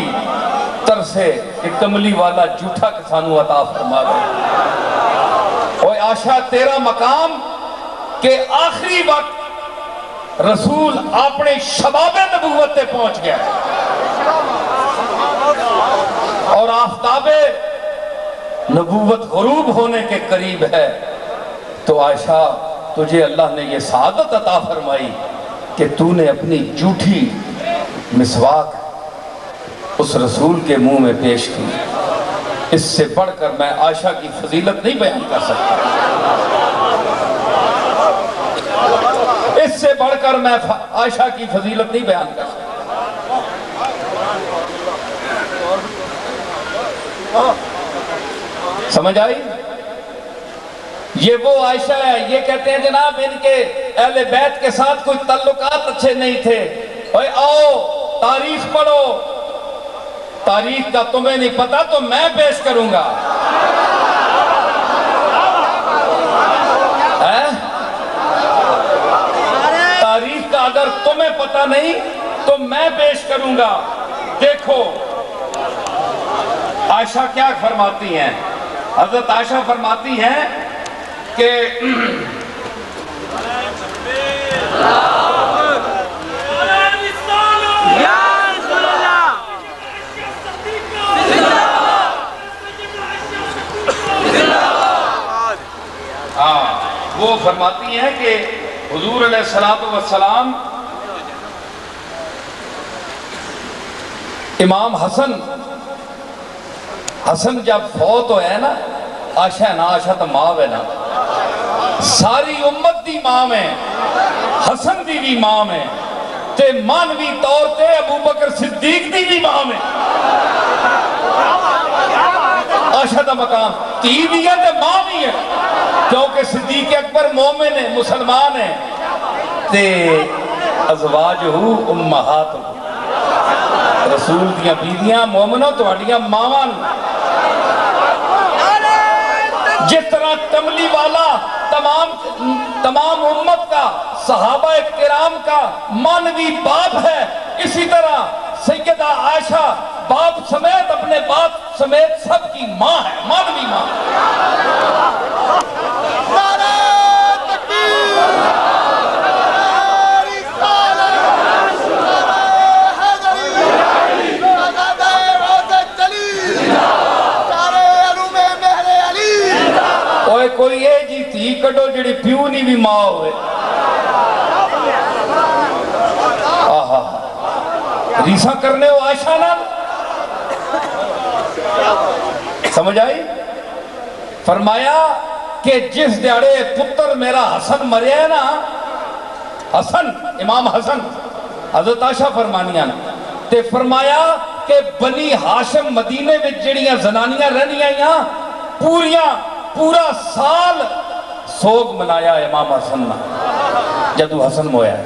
ترسے کہ کملی والا جھوٹا کہ سانو عطا فرما دے۔ اوے عائشہ، تیرا مقام کہ آخری وقت رسول اپنے شباب نبوت تے پہنچ گیا اور آفتاب نبوت غروب ہونے کے قریب ہے، تو عائشہ تجھے اللہ نے یہ سعادت عطا فرمائی کہ تو نے اپنی جھوٹی مسواک اس رسول کے منہ میں پیش کی۔ اس سے بڑھ کر میں عائشہ کی فضیلت نہیں بیان کر سکتا، اس سے بڑھ کر میں عائشہ کی فضیلت نہیں بیان کر سکتا۔ سمجھ آئی؟ یہ وہ عائشہ ہے، یہ کہتے ہیں جناب ان کے اہل بیت کے ساتھ کوئی تعلقات اچھے نہیں تھے۔ اوے آؤ تاریخ پڑھو، تاریخ کا تمہیں نہیں پتا تو میں پیش کروں گا۔ تاریخ کا اگر تمہیں پتا نہیں تو میں پیش کروں گا۔ دیکھو عائشہ کیا فرماتی ہیں، حضرت عائشہ فرماتی ہیں کہ وہ فرماتی ہیں کہ حضور علیہ السلام امام حسن جب فوت ہوئے نا، عائشہ نا، عائشہ تو ماں ہے نا، ساری امت دی ماں ہے، حسن دی بھی ماں ہے تے مانوی طور تے ابو بکر صدیق دی بھی ماں ہے۔ عائشہ دا مقام تھی بھی ہے تے ماں بھی ہے، کیونکہ صدیق اکبر مومن ہے، مسلمان ہے تے ازواجہو امہاتہو، رسول دیاں بیویاں مومنوں تواڈیاں ماواں۔ جس طرح کملی والا تمام امت کا، صحابہ کرام کا مانوی باپ ہے، اسی طرح سیدہ عائشہ باپ سمیت اپنے باپ سمیت سب کی ماں ہے، مانوی ماں۔ کوئی یہ جی تھی کٹو جڑی پیو نہیں بھی ماں ہوئے، ریساں کرنے ہو عائشہ نا، سمجھ آئی؟ فرمایا کہ جس دیاڑے پتر میرا حسن مریا ہے نا، حسن امام حسن، حضرت عائشہ فرمانیاں تے فرمایا کہ بنی ہاشم مدینے میں جڑیاں زنانیاں رہنیاں یہاں پورا سال سوگ منایا امام حسن نا جدو حسن مویا ہے۔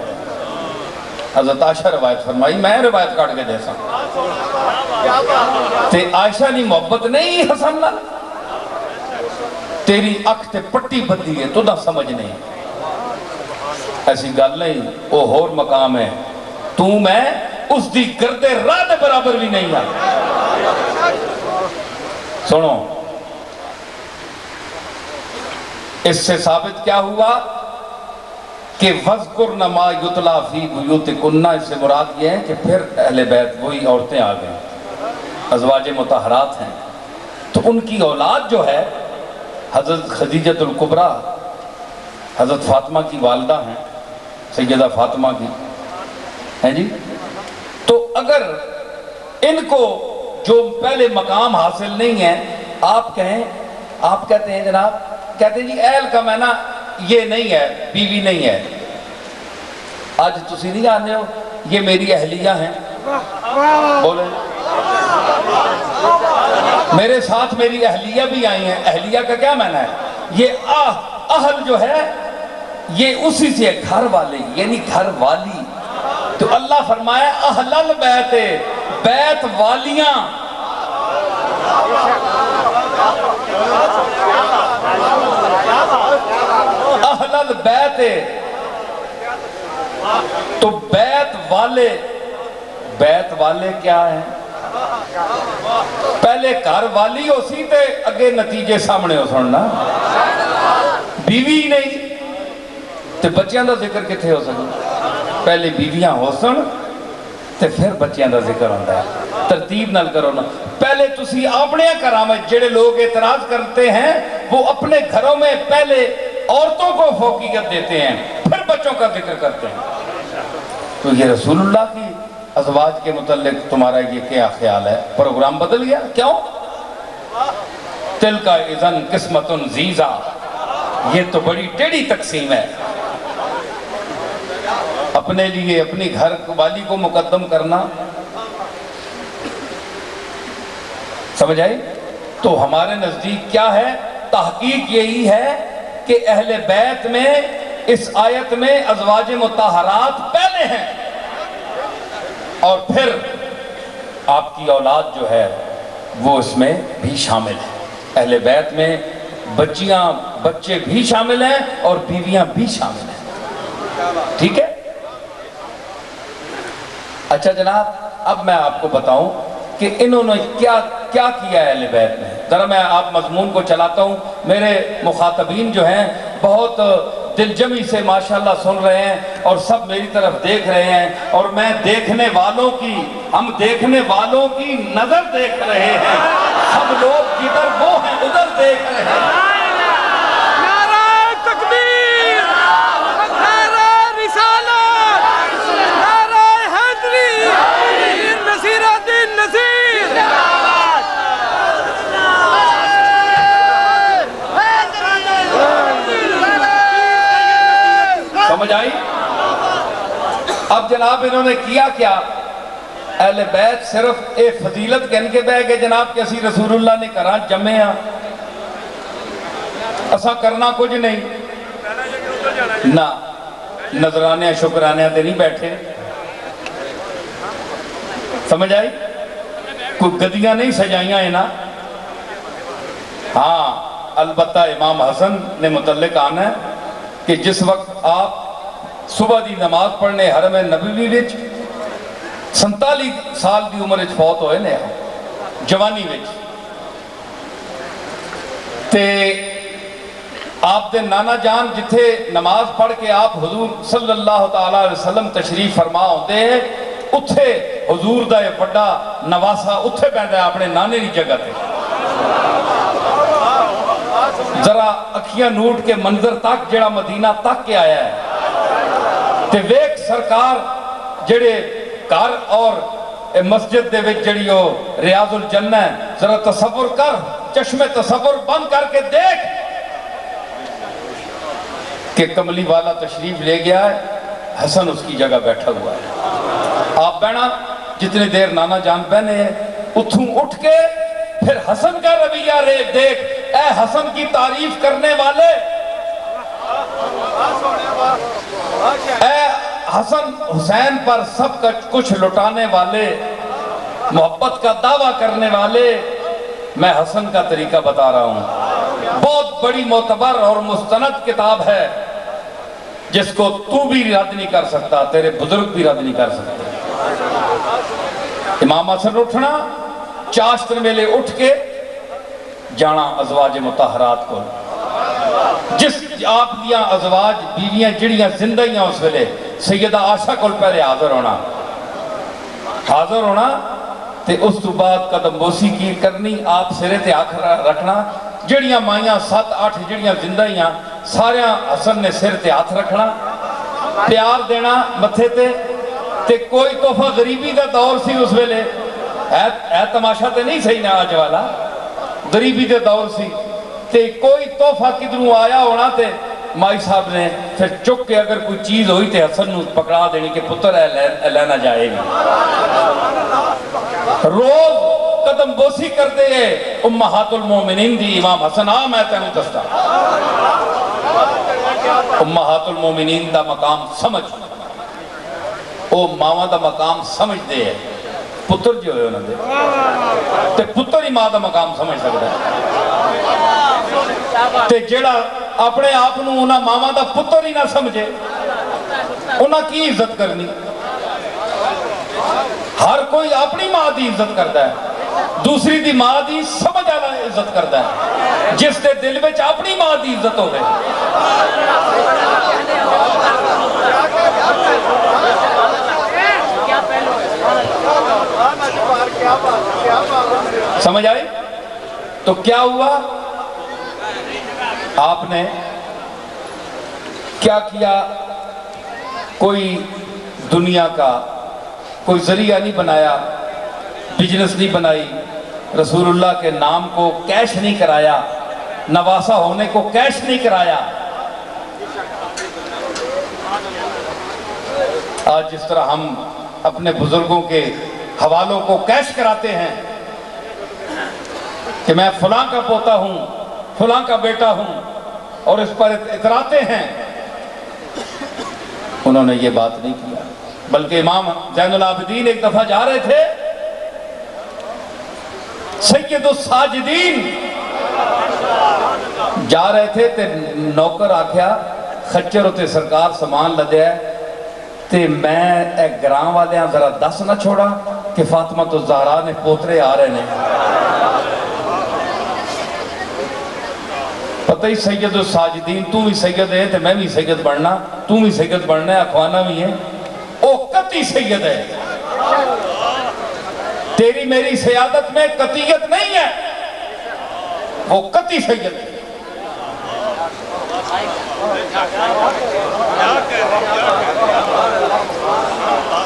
حضرت عائشہ روایت فرمائی، میں روایت کاٹ کے دے سا تے عائشہ نہیں محبت نہیں حسن نا، تیری اکھ تے پٹی بدی ہے تو نہ سمجھ نہیں، ایسی گل نہیں، وہ ہور مقام ہے، تو میں اس دی گردے راہ دے برابر بھی نہیں ہے۔ سنو اس سے ثابت کیا ہوا کہ وَذْكُرْنَ مَا يُتْلَى فِي بُيُوتِكُنَّ، اس سے مراد یہ ہے کہ پھر اہل بیت وہی عورتیں آ گئیں، ازواج مطہرات ہیں، تو ان کی اولاد جو ہے حضرت خدیجۃ الکبریٰ، حضرت فاطمہ کی والدہ ہیں، سیدہ فاطمہ کی ہیں جی، تو اگر ان کو جو پہلے مقام حاصل نہیں ہے، آپ کہیں، آپ کہتے ہیں جناب، کہتے ہیں جی اہل کا میں نا یہ نہیں ہے، بیوی نہیں ہے، آج تسی نہیں جانتے ہو یہ میری اہلیہ ہیں، بولیں میرے ساتھ میری اہلیہ بھی آئی ہیں۔ اہلیہ کا کیا معنی ہے؟ یہ اہل جو ہے یہ اسی سے گھر والے، یعنی گھر والی، تو اللہ فرمایا اہل البیت، بیت والیاں، اہل البیت، تو بیت والے کیا ہیں؟ پہلے گھر والی ہو سی تے اگے نتیجے سامنے ہو سننا، بیوی نہیں تے بچیاں دا ذکر کتھے ہو سکتا؟ پہلے بیویاں ہو سن تے پھر بچیاں دا ذکر ہوتا ہے، ترتیب نال کرو نا۔ پہلے تسی اپنے گھراں میں جڑے لوگ اعتراض کرتے ہیں وہ اپنے گھروں میں پہلے عورتوں کو فوقیت دیتے ہیں پھر بچوں کا ذکر کرتے ہیں، تو یہ رسول اللہ کی ازواج کے متعلق تمہارا یہ کیا خیال ہے؟ پروگرام بدل گیا کیوں؟ تِلْكَ اِذًا قِسْمَةٌ ضِیزَا، یہ تو بڑی ٹیڑھی تقسیم ہے، اپنے لیے اپنی گھر والی کو مقدم کرنا، سمجھ آئی؟ تو ہمارے نزدیک کیا ہے؟ تحقیق یہی ہے کہ اہل بیت میں اس آیت میں ازواج مطہرات پہلے ہیں، اور پھر آپ کی اولاد جو ہے وہ اس میں بھی شامل ہے۔ اہل بیت میں بچیاں بچے بھی شامل ہیں اور بیویاں بھی شامل ہیں، ٹھیک ہے؟ اچھا جناب، اب میں آپ کو بتاؤں کہ انہوں نے کیا کیا کیا ہے اہل بیت میں۔ ذرا میں آپ مضمون کو چلاتا ہوں، میرے مخاطبین جو ہیں بہت دلجمی سے ماشاءاللہ سن رہے ہیں اور سب میری طرف دیکھ رہے ہیں، اور میں ہم دیکھنے والوں کی نظر دیکھ رہے ہیں، سب لوگ جدھر وہ ہیں ادھر دیکھ رہے ہیں۔ نعرہ تکبیر، نعرہ رسالت، نعرہ حیدری، نصیر الدین نصیر۔ سمجھ آئی؟ اب جناب انہوں نے کیا کیا؟ اہل بیت صرف ایک فضیلت کہن کے بہ گئے جناب کہ اسی رسول اللہ نے کراں جمعے ہاں، اساں کرنا کچھ نہیں نہ، نظرانے شکرانے تے نہیں بیٹھے، سمجھ آئی؟ کوئی گدیاں نہیں سجائیاں ہیں نا۔ ہاں البتہ امام حسن نے متعلق آنا ہے کہ جس وقت آپ صبح دی نماز پڑھنے حرم نبوی وچ 47 سال دی عمر وچ فوت ہوئے نے، جوانی وچ، تے آپ دے نانا جان جتھے نماز پڑھ کے آپ حضور صلی اللہ تعالیٰ علیہ وسلم تشریف فرما ہوتے ہیں، اتھے حضور دا یہ بڑا نواسا اتھے بیٹھا ہے اپنے نانے دی جگہ تے۔ ذرا اکھیاں نوٹ کے منظر تک جڑا مدینہ تک کے آیا ہے تے ویک سرکار جڑے گھر اور مسجد دے وچ جڑی ہو ریاض الجنہ ہے، ذرا تصور کر، چشم تصور بند کر کے دیکھ کہ کملی والا تشریف لے گیا ہے، حسن اس کی جگہ بیٹھا ہوا ہے۔ آپ بہنا جتنے دیر نانا جان بہنے ہیں اتھوں اٹھ کے پھر حسن کا رویہ دیکھ، اے حسن کی تعریف کرنے والے، اے حسن حسین پر سب کچھ لٹانے والے، محبت کا دعویٰ کرنے والے، میں حسن کا طریقہ بتا رہا ہوں۔ بہت بڑی معتبر اور مستند کتاب ہے جس کو تو بھی رد نہیں کر سکتا، تیرے بزرگ بھی رد نہیں کر سکتے۔ امام حسن اٹھنا، چاشتن ویلے اٹھ کے جانا ازواج مطہرات کو، جس آپ دیا ازواج بیویاں جڑیاں زندگیاں اس ویلے سیدہ عائشہ کو پہلے حاضر ہونا تے اس تو بعد قدم بوسی کی کرنی، آپ سرے تے آنکھ رکھنا، جڑیاں مائیاں 7-8 جڑیاں زندگیاں ساریاں حسن نے سر تے ہاتھ رکھنا، پیار دینا متھے تے کوئی تحفہ غریبی دا دور سی اس ویلے، ہے تماشا تے نہیں صحیح نہ آج والا، غریبی دے دور سی تے کوئی تحفہ کدھروں آیا ہونا تے مائی صاحب نے پھر چک کے اگر کوئی چیز ہوئی تے حسن نو پکڑا دینی کہ پتر ہے لینا جائے گی۔ روز قدم بوسی کرتے ہیں امہات المومنین دی امام حسن میں تینوں دستا، امہات المومنین دا مقام سمجھ، او ماما دا مقام سمجھ دے ہے، پتر جو ہے انہوں نے تے پتر ہی ماں دا مقام سمجھ سکتا ہے، تے جیڑا اپنے آپ نو انہاں ماما دا پتر ہی نہ سمجھے انہاں کی عزت کرنی؟ ہر کوئی اپنی ماں دی عزت کرتا ہے، دوسری دی ماں دی سمجھ آنا عزت کرتا ہے، جس دے دل وچ اپنی ماں دی عزت ہو گئے۔ سمجھ آئی؟ تو کیا ہوا؟ آپ نے کیا کیا؟ کوئی دنیا کا کوئی ذریعہ نہیں بنایا، بزنس نہیں بنائی، رسول اللہ کے نام کو کیش نہیں کرایا، نواسا ہونے کو کیش نہیں کرایا۔ آج جس طرح ہم اپنے بزرگوں کے حوالوں کو کیش کراتے ہیں کہ میں فلاں کا پوتا ہوں، فلاں کا بیٹا ہوں، اور اس پر اتراتے ہیں، انہوں نے یہ بات نہیں کیا، بلکہ امام زین العابدین ایک دفعہ جا رہے تھے، سید الساجدین جا رہے تھے تے نوکر آکھیا خچر ہوتے سرکار سامان لدیا ہے تے میں ایک گراں والے ہیں ذرا دس نہ چھوڑا کہ فاطمہ تو زہرا نے پوترے آ رہے ہیں۔ پتہ ہی سید الساجدین تو بھی سید ہے تے میں بھی سید بننا، تو بھی سید بننا ہے، اخوانا بھی ہے، او قطعی سید ہے، تیری میری سیادت میں قطعیت نہیں ہے، وہ قطعی سید ہے۔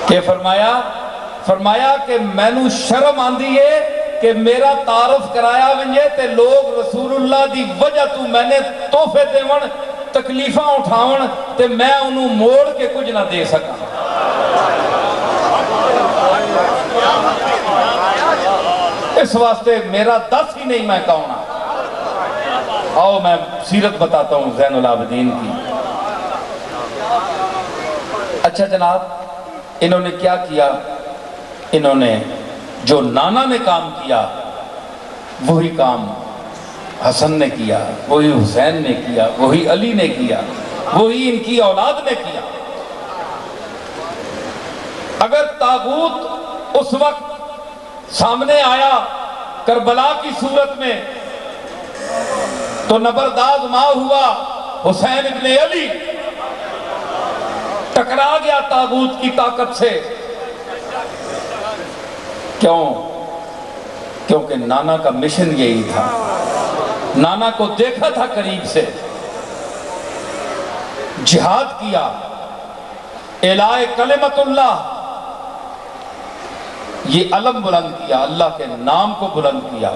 کہ فرمایا کہ میں نو شرم آندی ہے کہ میرا تعارف کرایا ونجے تے لوگ رسول اللہ دی وجہ تو میں نے تحفے دیون تکلیفاں اٹھاون تے میں انہوں موڑ کے کچھ نہ دے سکا۔ اس واسطے میرا دس ہی نہیں میں کہوں۔ آؤ میں سیرت بتاتا ہوں زین العابدین کی۔ اچھا جناب، انہوں نے کیا کیا؟ انہوں نے جو نانا نے کام کیا وہی کام حسن نے کیا، وہی حسین نے کیا، وہی علی نے کیا، وہی ان کی اولاد نے کیا۔ اگر طاغوت اس وقت سامنے آیا کربلا کی صورت میں تو نبرداز ماں ہوا حسین ابن علی، ٹکرا گیا طاغوت کی طاقت سے۔ کیوں؟ کیونکہ نانا کا مشن یہی تھا، نانا کو دیکھا تھا قریب سے، جہاد کیا، اعلاء کلمت اللہ، یہ علم بلند کیا، اللہ کے نام کو بلند کیا۔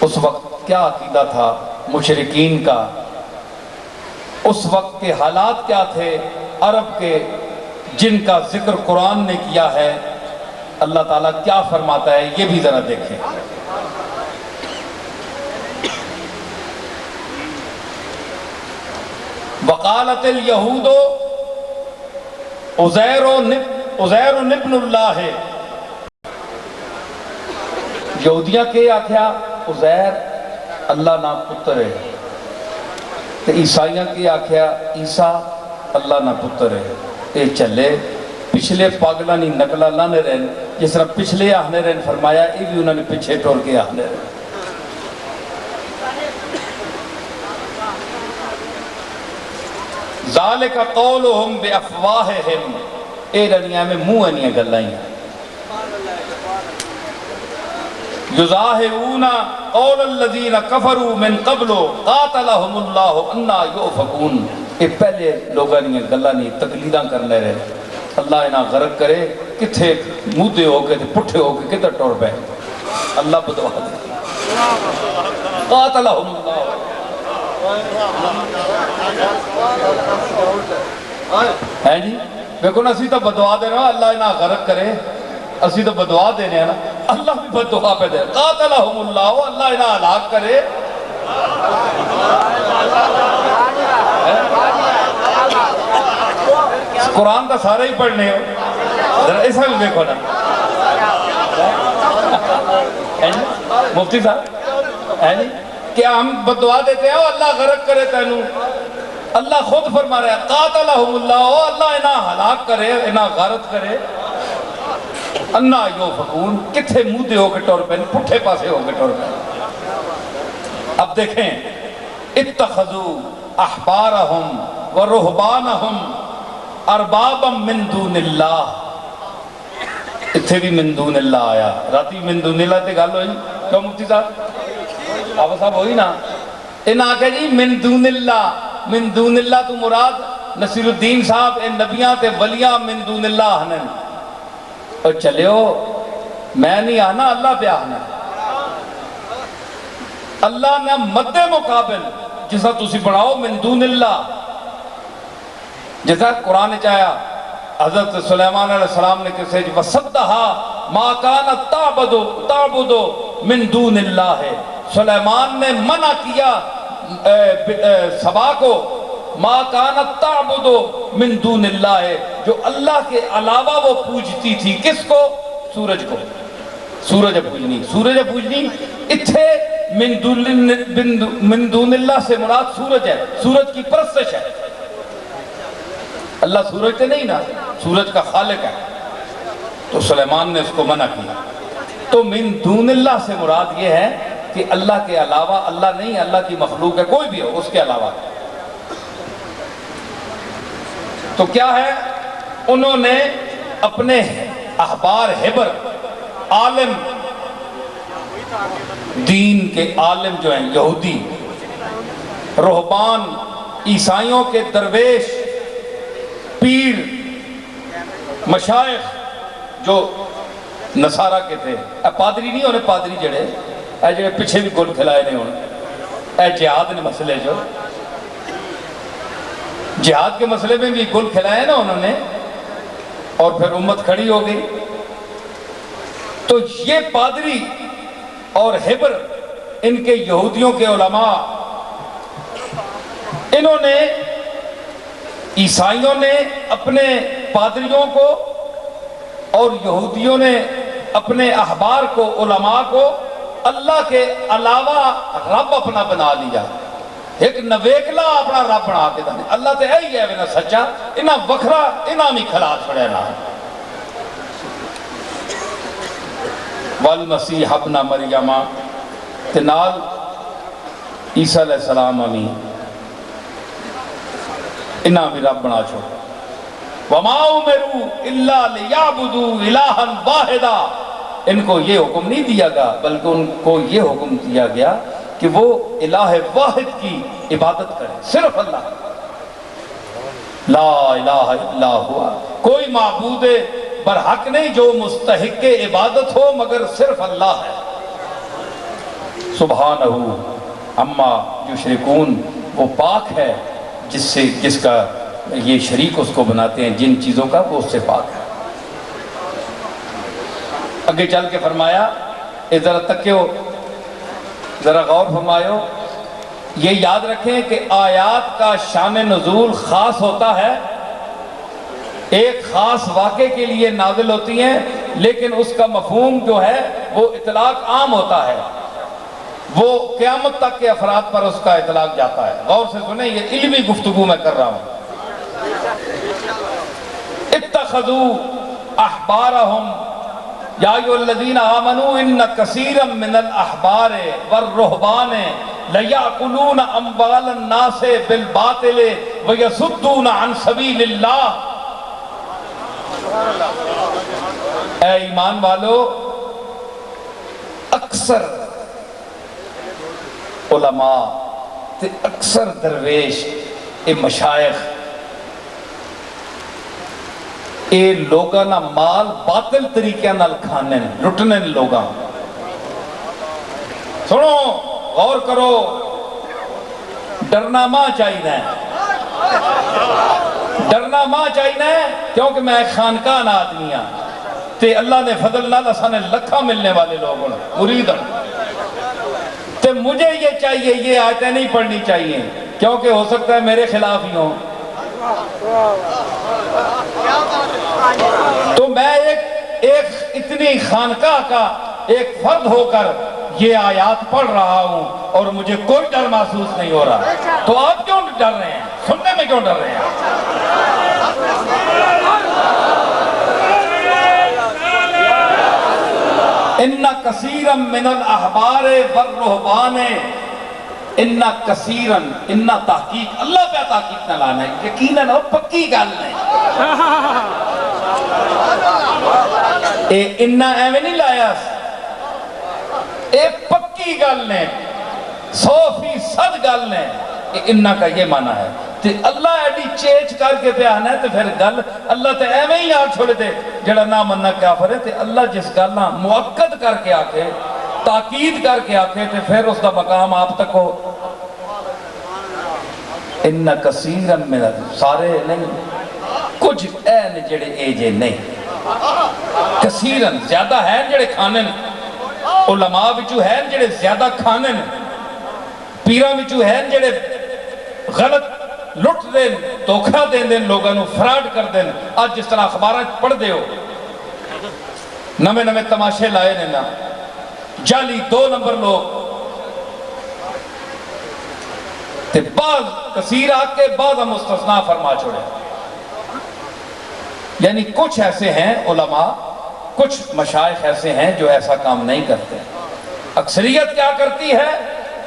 اس وقت کیا عقیدہ تھا مشرکین کا، اس وقت کے حالات کیا تھے عرب کے، جن کا ذکر قرآن نے کیا ہے، اللہ تعالیٰ کیا فرماتا ہے یہ بھی ذرا دیکھیں۔ وقالت الیہود عزیر ابن اللہ ہے، یہودیاں کے آکھیا عزیر اللہ نہ پتر ہے، تے عیسائیاں کے آکھیا عیسیٰ اللہ نہ پتر ہے۔ اے چلے پچھلے پاگلہ نہیں نقلہ لانے رہن، جس طرح پچھلے آہنے رہن فرمایا یہ بھی انہوں نے پیچھے ٹور کے آہنے رہن۔ ذالک قولہم بافواہہم، اے رنیاں میں منہ انیاں گلائیں، یظاہرون قول الذین کفروا من قبل قاتلہم اللہ انا یؤفکون، اے پہلے لوگاں نہیں گلہ نہیں تقلیداں کرنے رہے، اللہ انہاں غرق کرے، کتھے مودے ہو کے پٹھے ہو کے کتھے ٹور پہ، اللہ بدوا دے قاتلہم اللہ۔ ہے جی دیکھو نا، اسی تو بدوا دے رہا اللہ انہاں غرق کرے، اسی تو بدوا دینے ہیں نا، اللہ بھی بدوا پہ دے، قاتلہم اللہ، اللہ انہاں ہلاک کرے۔ قرآن کا سارا ہی پڑھنے ہو، ذرا ایسا بھی دیکھو نا، مفتی صاحب ہے نہیں کیا ہم بدعا دیتے ہیں اللہ غرق کرے تینوں، اللہ خود فرما رہا ہے قاتلہم اللہ، اللہ انہاں ہلاک کرے، انہاں غارت کرے، انا یؤفکون، کتھے مودے ہو کے ٹور پہ، پٹھے پاسے ہو کے ٹور پہ۔ اب دیکھیں اتخذوا احبارہم ورہبانہم اربابا من دون اللہ، اتھے بھی من دون اللہ آیا، راتی من دون اللہ تے گل ہوئی، کیوں مفتی صاحب آپ صاحب ہوئی نا، انہاں کہ جی من دون اللہ، من دون اللہ تو مراد نصیر الدین صاحب ان نبیاں تے ولیاں من دون اللہ ہنن، اور چلیو میں نہیں آنا اللہ پہ آنا، اللہ نے مد مقابل جسا تسی بڑھاؤ من دون اللہ، جیسا قرآن چاہیا حضرت سلیمان علیہ السلام نے کسے وَصَدَّهَا مَا كَانَتْ تَعْبُدُ مِن دُونِ اللَّهِ سلیمان نے منع کیا سبا کو، ما کانت تعبد من دون اللہ، جو اللہ کے علاوہ وہ پوجتی تھی کس کو؟ سورج کو، سورج پوجنی اتھے من دون اللہ سے مراد سورج ہے، سورج کی پرستش ہے۔ اللہ سورج تے نہیں نا، سورج کا خالق ہے، تو سلیمان نے اس کو منع کیا۔ تو من دون اللہ سے مراد یہ ہے کہ اللہ کے علاوہ، اللہ نہیں، اللہ کی مخلوق ہے، کوئی بھی ہو اس کے علاوہ۔ تو کیا ہے؟ انہوں نے اپنے احبار ہبر، عالم دین کے عالم جو ہیں یہودی، رہبان، عیسائیوں کے درویش، پیر، مشائخ جو نصارہ کے تھے، پادری نہیں ہونے، پادری جڑے پیچھے بھی گل کھلائے نہیں ہونے، جہاد نے مسئلے جو جہاد کے مسئلے میں بھی گل کھلائے نا انہوں نے، اور پھر امت کھڑی ہو گئی۔ تو یہ پادری اور ہبر، ان کے یہودیوں کے علماء، انہوں نے، عیسائیوں نے اپنے پادریوں کو اور یہودیوں نے اپنے احبار کو، علماء کو اللہ کے علاوہ رب اپنا بنا لیا، ایک نویکلا اپنا رب بنا کے دانے۔ اللہ تے ہے ہی ہے بنا سچا، انہاں وکھرا انہاں بھی کھلا چھڑے نا۔ والمسیح ابن مریم، تے نال عیسیٰ علیہ السلام امین، انہاں بھی رب بنا چھوڑ۔ وما امروا الا لیعبدوا الہا واحدا، ان کو یہ حکم نہیں دیا گیا بلکہ ان کو یہ حکم دیا گیا کہ وہ الہ واحد کی عبادت کریں، صرف اللہ، لا الہ الا ہوا، کوئی معبود برحق نہیں جو مستحق عبادت ہو مگر صرف اللہ ہے۔ سبحانہ عما یشرکون، وہ پاک ہے جس کا یہ شریک اس کو بناتے ہیں، جن چیزوں کا وہ اس سے پاک ہے۔ آگے چل کے فرمایا، ذرا تکیو، ذرا غور فرمائیو، یہ یاد رکھیں کہ آیات کا شان نزول خاص ہوتا ہے، ایک خاص واقعے کے لیے نازل ہوتی ہیں، لیکن اس کا مفہوم جو ہے وہ اطلاق عام ہوتا ہے، وہ قیامت تک کے افراد پر اس کا اطلاق جاتا ہے۔ غور سے سنیں، یہ علمی گفتگو میں کر رہا ہوں۔ اتخذوا احبارہم یا ایھا الذین آمنوا ان کثیرا من الاحبار والرہبان لیأکلون اموال الناس بالباطل ویصدون عن سبیل اللہ۔ اے ایمان والو، اکثر علماء تے اکثر درویش، اے مشائخ، اے لوگاں نا مال باطل طریقے نال کھانے لٹنے لوگاں۔ سنو، غور کرو، ڈرنا ماں چاہیے، ڈرنا ماں چاہیے، کیونکہ میں ایک خانقاہ نا آدمی ہاں، تے اللہ نے فضل نال اسانے لکھا ملنے والے لوگ ہیں، مرید ہیں، تے مجھے یہ چاہیے، یہ آیتیں نہیں پڑھنی چاہیے، کیونکہ ہو سکتا ہے میرے خلاف ہی ہوں۔ تو میں ایک اتنی خانقاہ کا ایک فرد ہو کر یہ آیات پڑھ رہا ہوں اور مجھے کوئی ڈر محسوس نہیں ہو رہا، تو آپ کیوں ڈر رہے ہیں؟ سننے میں کیوں ڈر رہے ہیں؟ ان کثیرا من الاحبار والرہبان، ان کثیرا، ان تحقیق، اللہ پہ تحقیق نہ لانا ہے، یقیناً اور پکی گل نہیں، اے انہا ایویں نہیں لایا، اے پکی گل نے، 100% گل نے، انہا کا یہ معنی ہے۔ تے اللہ ایڈی چیچ کر کے پہ آنا ہے، تے پھر گل اللہ تے ایویں ہی آگ چھوڑے دے جڑا نہ مننا کافر ہے، تے اللہ جس گلنا مؤکد کر کے آکے، تاکید کر کے آکے، تے پھر اس دا مقام آپ تک ہو۔ ان کثیرا من، سارے نہیں، کچھ این جڑے اے جے نہیں، کثیرا زیادہ ہے جڑے کھانے، علماء وچوں ہیں جڑے زیادہ کھانے نے، پیراں وچوں ہیں جڑے غلط لٹ دین، دھوکھا دین دین لوگاں نو، فراڈ کر دین۔ آج جس طرح اخباراں پڑھ دے ہو نویں نویں تماشے لائے نے نا، جعلی 2 نمبر لوگ، تے بعض کثیر آ کے بعض مستثنیٰ فرما چھوڑے۔ یعنی کچھ ایسے ہیں علماء، کچھ مشائخ ایسے ہیں جو ایسا کام نہیں کرتے۔ اکثریت کیا کرتی ہے؟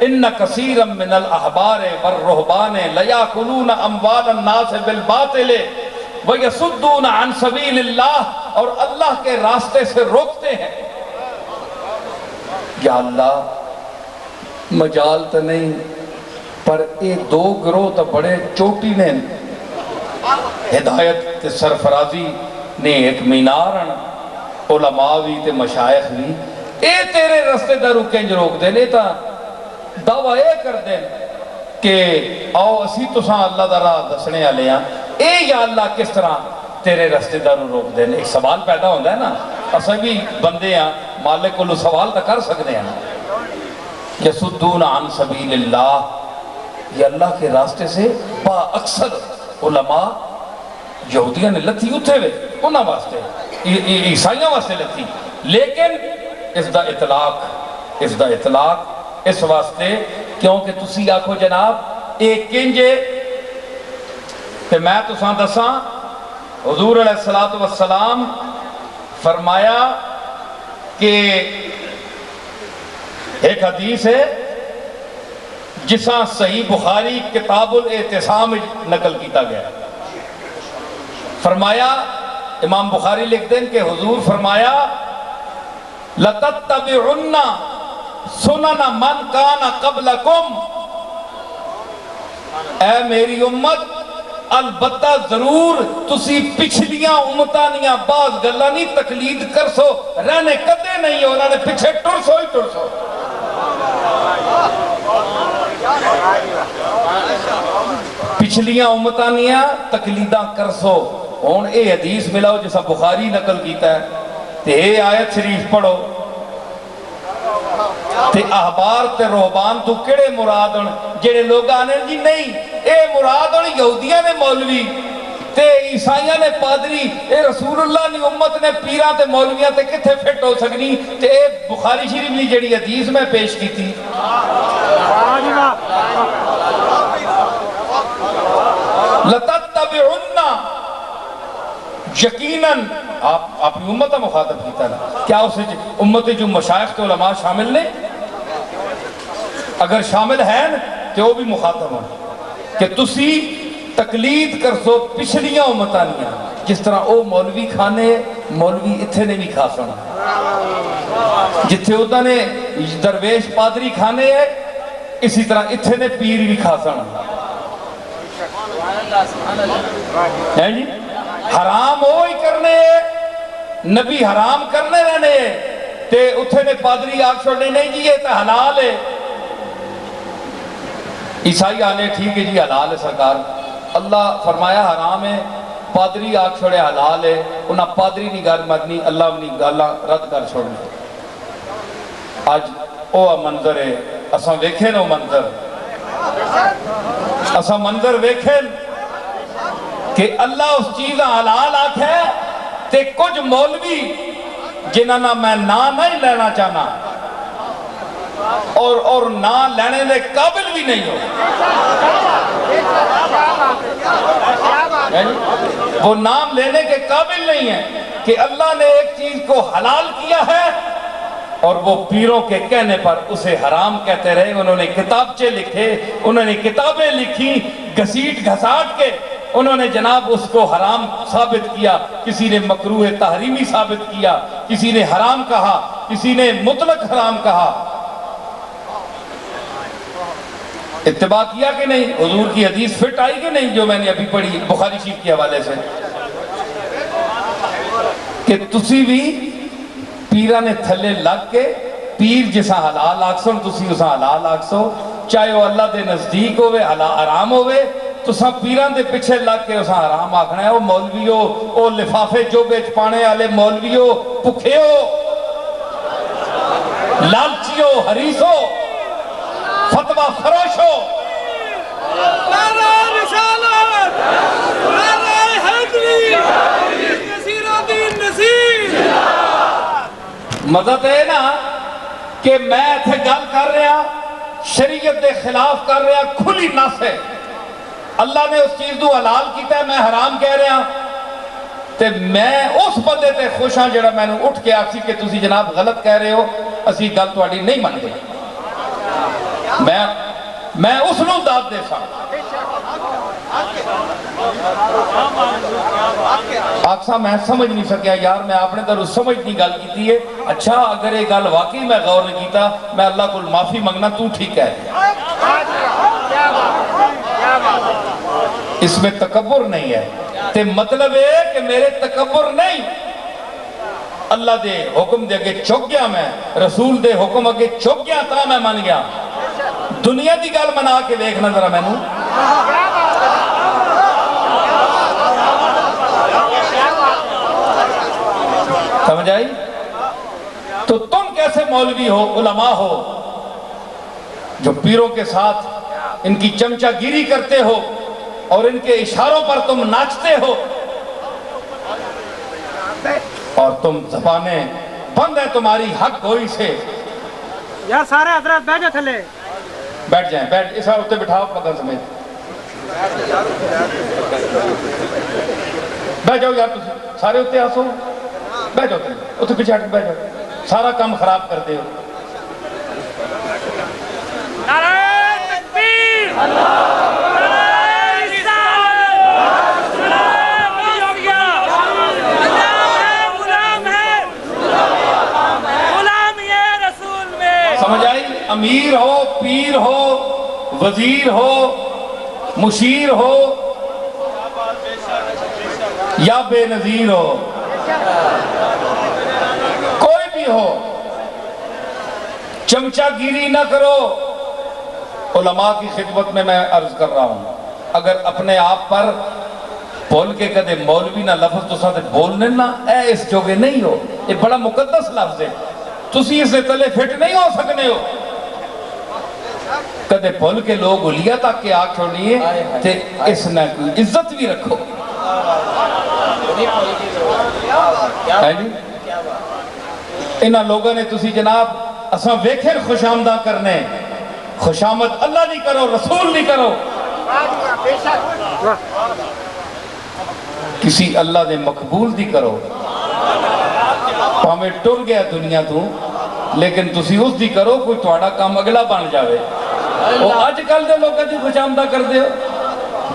ان کثیرا من الاحبار والرہبان لیاکلون اموال الناس بالباطل ویصدون عن سبیل اللہ، اور اللہ کے راستے سے روکتے ہیں۔ یا اللہ مجال تو نہیں، پر یہ 2 گروہ تو بڑے چوٹی نے، ہدایت تے سرفرازی نے ایک مینارن، علماء بھی تے مشائخ بھی، اے تیرے رستے دا رکیں روک دے لے تا دعویٰ اے کر دیں کہ آؤ اسی تساں اللہ دا راہ دسنے آلے ہیں، اے یا اللہ کس طرح تیرے رستے دا روک دیں؟ ایک سوال پیدا ہوتا ہے نا، اسا بھی بندے ہیں، مالک کو سوال تا کر سکتے ہیں نا۔ یصدون عن سبیل اللہ، یہ اللہ کے راستے سے با اکثر علماء یہودیاں نے لتھی اتھے ہوئے انہاں واسطے، عیسائیاں واسطے لتھی، لیکن اس دا اطلاق اس واسطے کیونکہ تسی آکھو جناب ایک کنجے، تے میں تساں دساں حضور علیہ السلام فرمایا کہ ایک حدیث ہے جساں صحیح بخاری کتاب الاعتصام نقل کیتا گیا، فرمایا امام بخاری لکھتے ہیں کہ حضور فرمایا لَتَتَّبِعُنَّ سُنَنَ مَنْ كَانَ قَبْلَكُمْ، اے میری امت البتہ ضرور تسی پچھلیاں امتانیاں بعض گلہ نہیں تقلید کر سو، رہنے کدے نہیں ہو، انہوں نے پیچھے ٹر سو۔ پچھلیاں امتانیاں تقلیداں کر سو۔ ہون اے حدیث ملاؤ جسا بخاری نقل کیتا ہے، تے اے آیت شریف پڑھو، تے احبار تے رہبان تو کڑے مرادن جڑے لوگ آنے جی نہیں اے مرادن یہودیاں نے مولوی تے عیسائیاں نے پادری، اے رسول اللہ نے امت نے پیران تے مولویاں تے کتھے فٹ ہو سکنی؟ تے اے بخاری شریف نے جڑی حدیث میں پیش کی تھی، لَتَتَّبِعُنَّ، یقیناً آپ اپنی امت مخاطب کیتا نا، کیا اسے امت جو مشائخ کے علماء شامل نے؟ اگر شامل ہیں تو وہ بھی مخاطب ہیں کہ تسی تقلید کر سو پچھلیاں امتانیاں، جس طرح او مولوی کھانے مولوی اتھے نے بھی کھا سنا، جتھے ہوتا نے درویش پادری کھانے ہے اسی طرح اتھے نے پیر بھی کھا سنا ہے جی۔ حرام ہوئی کرنے نبی حرام کرنے رہنے تے اتھے نے پادری آگ چھوڑنے نہیں جی یہ تو حلال ہے، عیسائی آنے ٹھیک ہے جی حلال ہے سرکار، اللہ فرمایا حرام ہے، پادری آگ چھوڑے حلال ہے، انہاں پادری نہیں گھر مرنی، اللہ نہیں گالا رد کر چھوڑنے۔ آج او منظر ہے، اساں ویکھیں نو منظر، اساں منظر ویکھیں کہ اللہ اس چیزاں حلال آکھے تے کچھ مولوی جنہاں میں نہیں لینا چاہنا اور نہ لینے دے قابل بھی نہیں ہو، وہ نام لینے کے قابل نہیں ہے کہ اللہ نے ایک چیز کو حلال کیا ہے اور وہ پیروں کے کہنے پر اسے حرام کہتے رہے۔ انہوں نے کتابچے لکھے، انہوں نے کتابیں لکھی، گھسیٹ گھساٹ کے انہوں نے جناب اس کو حرام ثابت کیا، کسی نے مکروہ تحریمی ثابت کیا، کسی نے حرام کہا، کسی نے مطلق حرام کہا۔ اتباع کیا کہ نہیں؟ حضور کی حدیث فٹ آئی کہ نہیں جو میں نے ابھی پڑھی بخاری شریف کے حوالے سے، کہ تسی بھی پیران نے تھلے لگ کے پیر جسا حلال آکسو تسی اسا حلال آکسو، چاہے وہ اللہ دے نزدیک ہوئے حرام ہوئے، تو سب پیران دے پچھے لگ کے اسا حرام آکھنا ہے۔ وہ مولویو، وہ لفافے جو بیچ پانے والے مولویو، پکھیو لالچیو حریصو فتوہ فروشو نعرہ رسالت نعرہ حیدری نصیر الدین نصیر مدد ہے نا کہ میں اتھے گل کر رہا شریعت دے خلاف کر رہا کھلی نس ہے اللہ نے اس چیز کو حلال کیتا ہے میں حرام کہہ رہا تے میں اس بندے تے خوش ہاں جڑا میں نے اٹھ کے آکسی کہ تسی جناب غلط کہہ رہے ہو اسی گل تواڈی نہیں من گئی میں اس نو داد دے سا آکسا میں سمجھ نہیں سکیا یار میں اپنے در سمجھ نہیں گل کیتی ہے اچھا اگر یہ گل واقعی میں غور نہیں کیتا میں اللہ کو معافی منگنا تو ٹھیک ہے اس میں تکبر نہیں ہے تے مطلب ہے کہ میرے تکبر نہیں اللہ دے حکم دے اگے چک گیا میں رسول دے حکم اگے چک گیا تا میں من گیا دنیا دی گل منا کے دیکھنا ذرا میں نو سمجھ آئی تو تم کیسے مولوی ہو علماء ہو جو پیروں کے ساتھ ان کی چمچہ گیری کرتے ہو اور ان کے اشاروں پر تم ناچتے ہو اور تم زبانیں بند ہے تمہاری حق گوئی سے یار سارے حضرات بیٹھ جاؤ تھلے بیٹھ جائیں بیٹھ اس وقت بٹھاؤ پتہ سمیت بیٹھ جاؤ یار تسی سارے ہوتے آسو بیٹھ جاؤ اتنے پیچھے ہٹ بیٹھ جاؤ سارا کام خراب کرتے ہو نعرہ تکبیر سمجھ آئی امیر ہو پیر ہو وزیر ہو مشیر ہو یا بے نظیر ہو کوئی بھی ہو چمچہ گیری نہ کرو علماء کی خدمت میں عرض کر رہا ہوں اگر اپنے آپ پر بول کے کدے مولوی نہ لفظ تو ساتھ بولنے نہ اے اس جوگے نہیں ہو یہ بڑا مقدس لفظ ہے تسی اس سے تلے فٹ نہیں ہو سکنے ہو کدے بھول کے لوگ علیا تک کے آنکھ چھوڑیے تے اس نے کوئی عزت بھی رکھو انہاں لوگوں نے تسی جناب اساں ویکھیں خوش آمدہ کرنے خوش آمد اللہ نہیں کرو رسول نہیں کرو کسی اللہ دے مقبول دی کرو ہمیں ٹر گیا دنیا تو لیکن تسی اس دی کرو کوئی تھوڑا کام اگلا بن جاوے وہ آج کل دے لوگ دی خوش آمدہ کر دے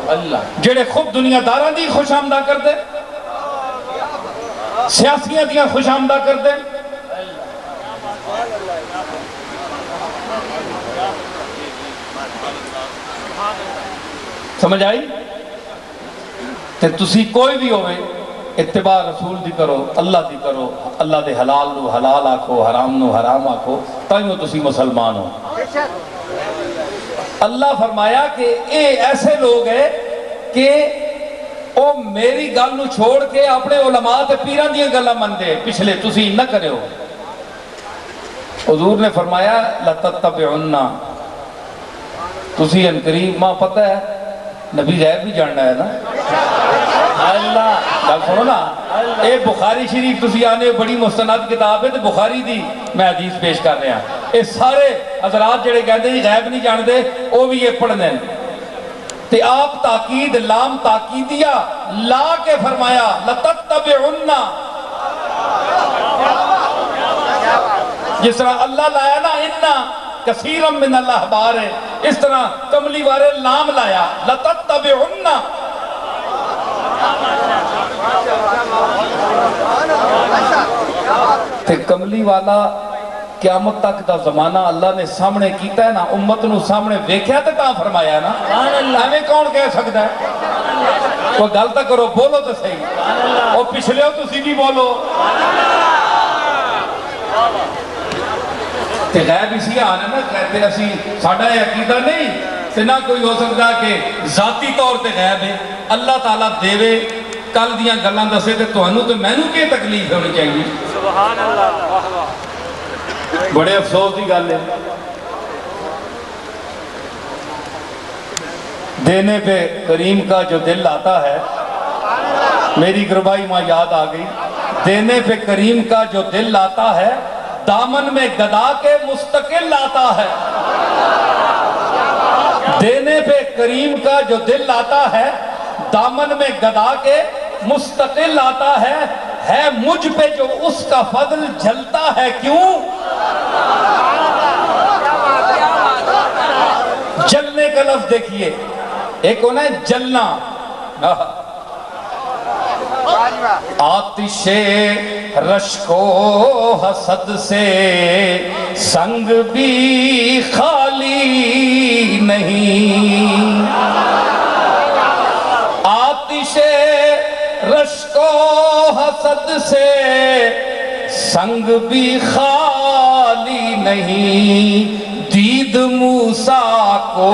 اللہ جڑے خود دنیا داراں دی خوش آمدہ کر دے سیاسیاں دیا خوش آمدہ کر دے سمجھ آئی تے تسی کوئی بھی ہوئے اتباع رسول دی کرو اللہ دی کرو اللہ دے حلال نو حلال آکھو حرام نو حرام آکھو تائیوں تسی مسلمان ہو اللہ فرمایا کہ اے ایسے لوگ ہیں کہ او میری گل نو چھوڑ کے اپنے علماء تے پیران دیاں گلاں من دے پچھلے تسی نہ کرے ہو حضور نے فرمایا لَتَتَّبِعُنَّا تسی ان قریب ماں پتہ ہے نبی غیب بھی جاننا ہے نا اللہ گل سنو نا اے بخاری شریف تسی آنے بڑی مستند کتاب ہے تو بخاری دی میں حدیث پیش کر رہا اے سارے حضرات جڑے کہتے ہیں غیب نہیں جان دے وہ بھی یہ پڑھنے تے آپ تاکید لام تاکیدیا لا کے فرمایا لَتَتَّبِعُنَّا جس طرح اللہ لایا نا انّا کثیرم من اللہ بار ہے اس طرح کملی وارے لام لایا لَتَتَّبِعُنَّا تے کملی والا قیامت تک دا زمانہ اللہ نے سامنے کیتا ہے نا امت نو سامنے ویکھیا تے تا فرمایا نا ہمیں کون کہہ سکتا ہے کوئی گل تا کرو بولو تو صحیح اور پچھلے ہو تو بھی بولو تے غیب اسی آنے نا کہتے اسی ساڑھا یہ عقیدہ نہیں تے نہ کوئی ہو سکتا کہ ذاتی طور تے غیب ہے اللہ تعالیٰ دیوے کل دیاں گلان دسے تے تو انہوں تے میں نو کیا تکلیف ہونی چاہیے سبحان اللہ بڑے افسوس کی گل ہے، دینے پہ کریم کا جو دل آتا ہے، میری گربائی ماں یاد آ گئی، دینے پہ کریم کا جو دل آتا ہے دامن میں گدا کے مستقل آتا ہے، دینے پہ کریم کا جو دل آتا ہے دامن میں گدا کے مستقل آتا ہے مجھ پہ جو اس کا فضل جلتا ہے کیوں؟ جلنے کا لفظ دیکھیے، ایک ہونا ہے جلنا، آتش رشک و حسد سے سنگ بھی خالی نہیں، آتش رشک و حسد سے سنگ بھی خالی نہیں، دید موسیٰ کو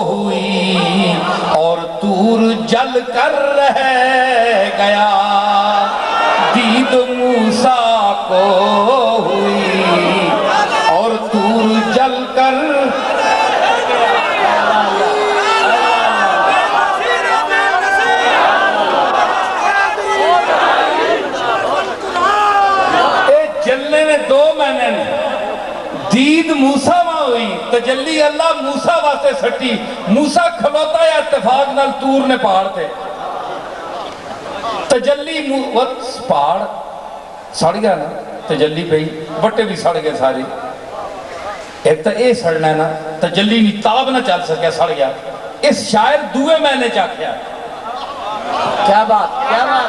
ہوئی اور طور جل کر رہ گیا، دید موسیٰ کو ہوئی اور طور جل کر جلنے میں دو معنی نے، دید موسیٰ ماں ہوئی، تجلی اللہ موسیٰ واسطے سٹی، موسیٰ کھلوتا ہے اتفاق نال تور نے پہاڑ تھے، تجلی پہاڑ سڑ گیا نا، تجلی پہ بٹے بھی سڑ گئے ساری، ایک تو اے سڑنا ہے نا، تجلی نہیں تاب نہ چل سکیا سڑ گیا، اس شاعر دوے میں نے چاکیا، کیا بات، کیا بات،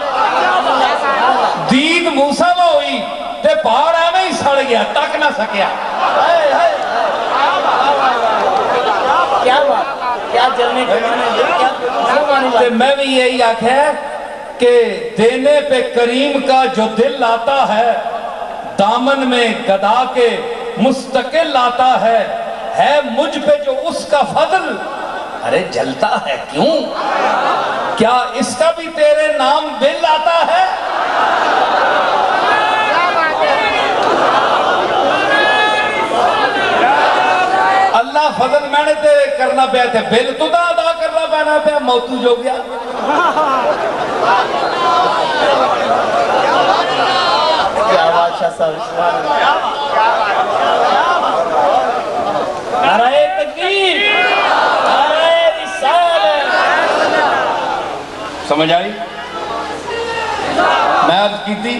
دید موسیٰ ماں ہوئی تے پہاڑ ایویں ہی سڑ گیا، تک نہ سکیا، کیا بات، کیا جلنے کے معنی، میں بھی یہی آکھا ہے کہ دینے پہ کریم کا جو دل آتا ہے دامن میں گدا کے مستقل آتا ہے مجھ پہ جو اس کا فضل ارے جلتا ہے کیوں؟ کیا اس کا بھی تیرے نام بل آتا ہے؟ اللہ فضل میں نے تے کرنا پیا تھے، بل تو دا ادا کرنا پینا پیا، موتو جو گیا، کیا بادشاہ صاحب، نعرہ تکبیر، نعرہ رسالت، سمجھ آئی؟ میں عرض کی تھی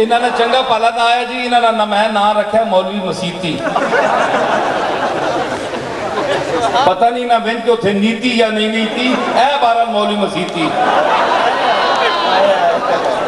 انہوں نے چنگا پالا دا آیا جی، انہوں نے نمہ نام رکھا مولوی مسیتی، پتہ نہیں نہ بین کہ اتھے نیتی یا نہیں نیتی، اے بارہ مولوی مسیتی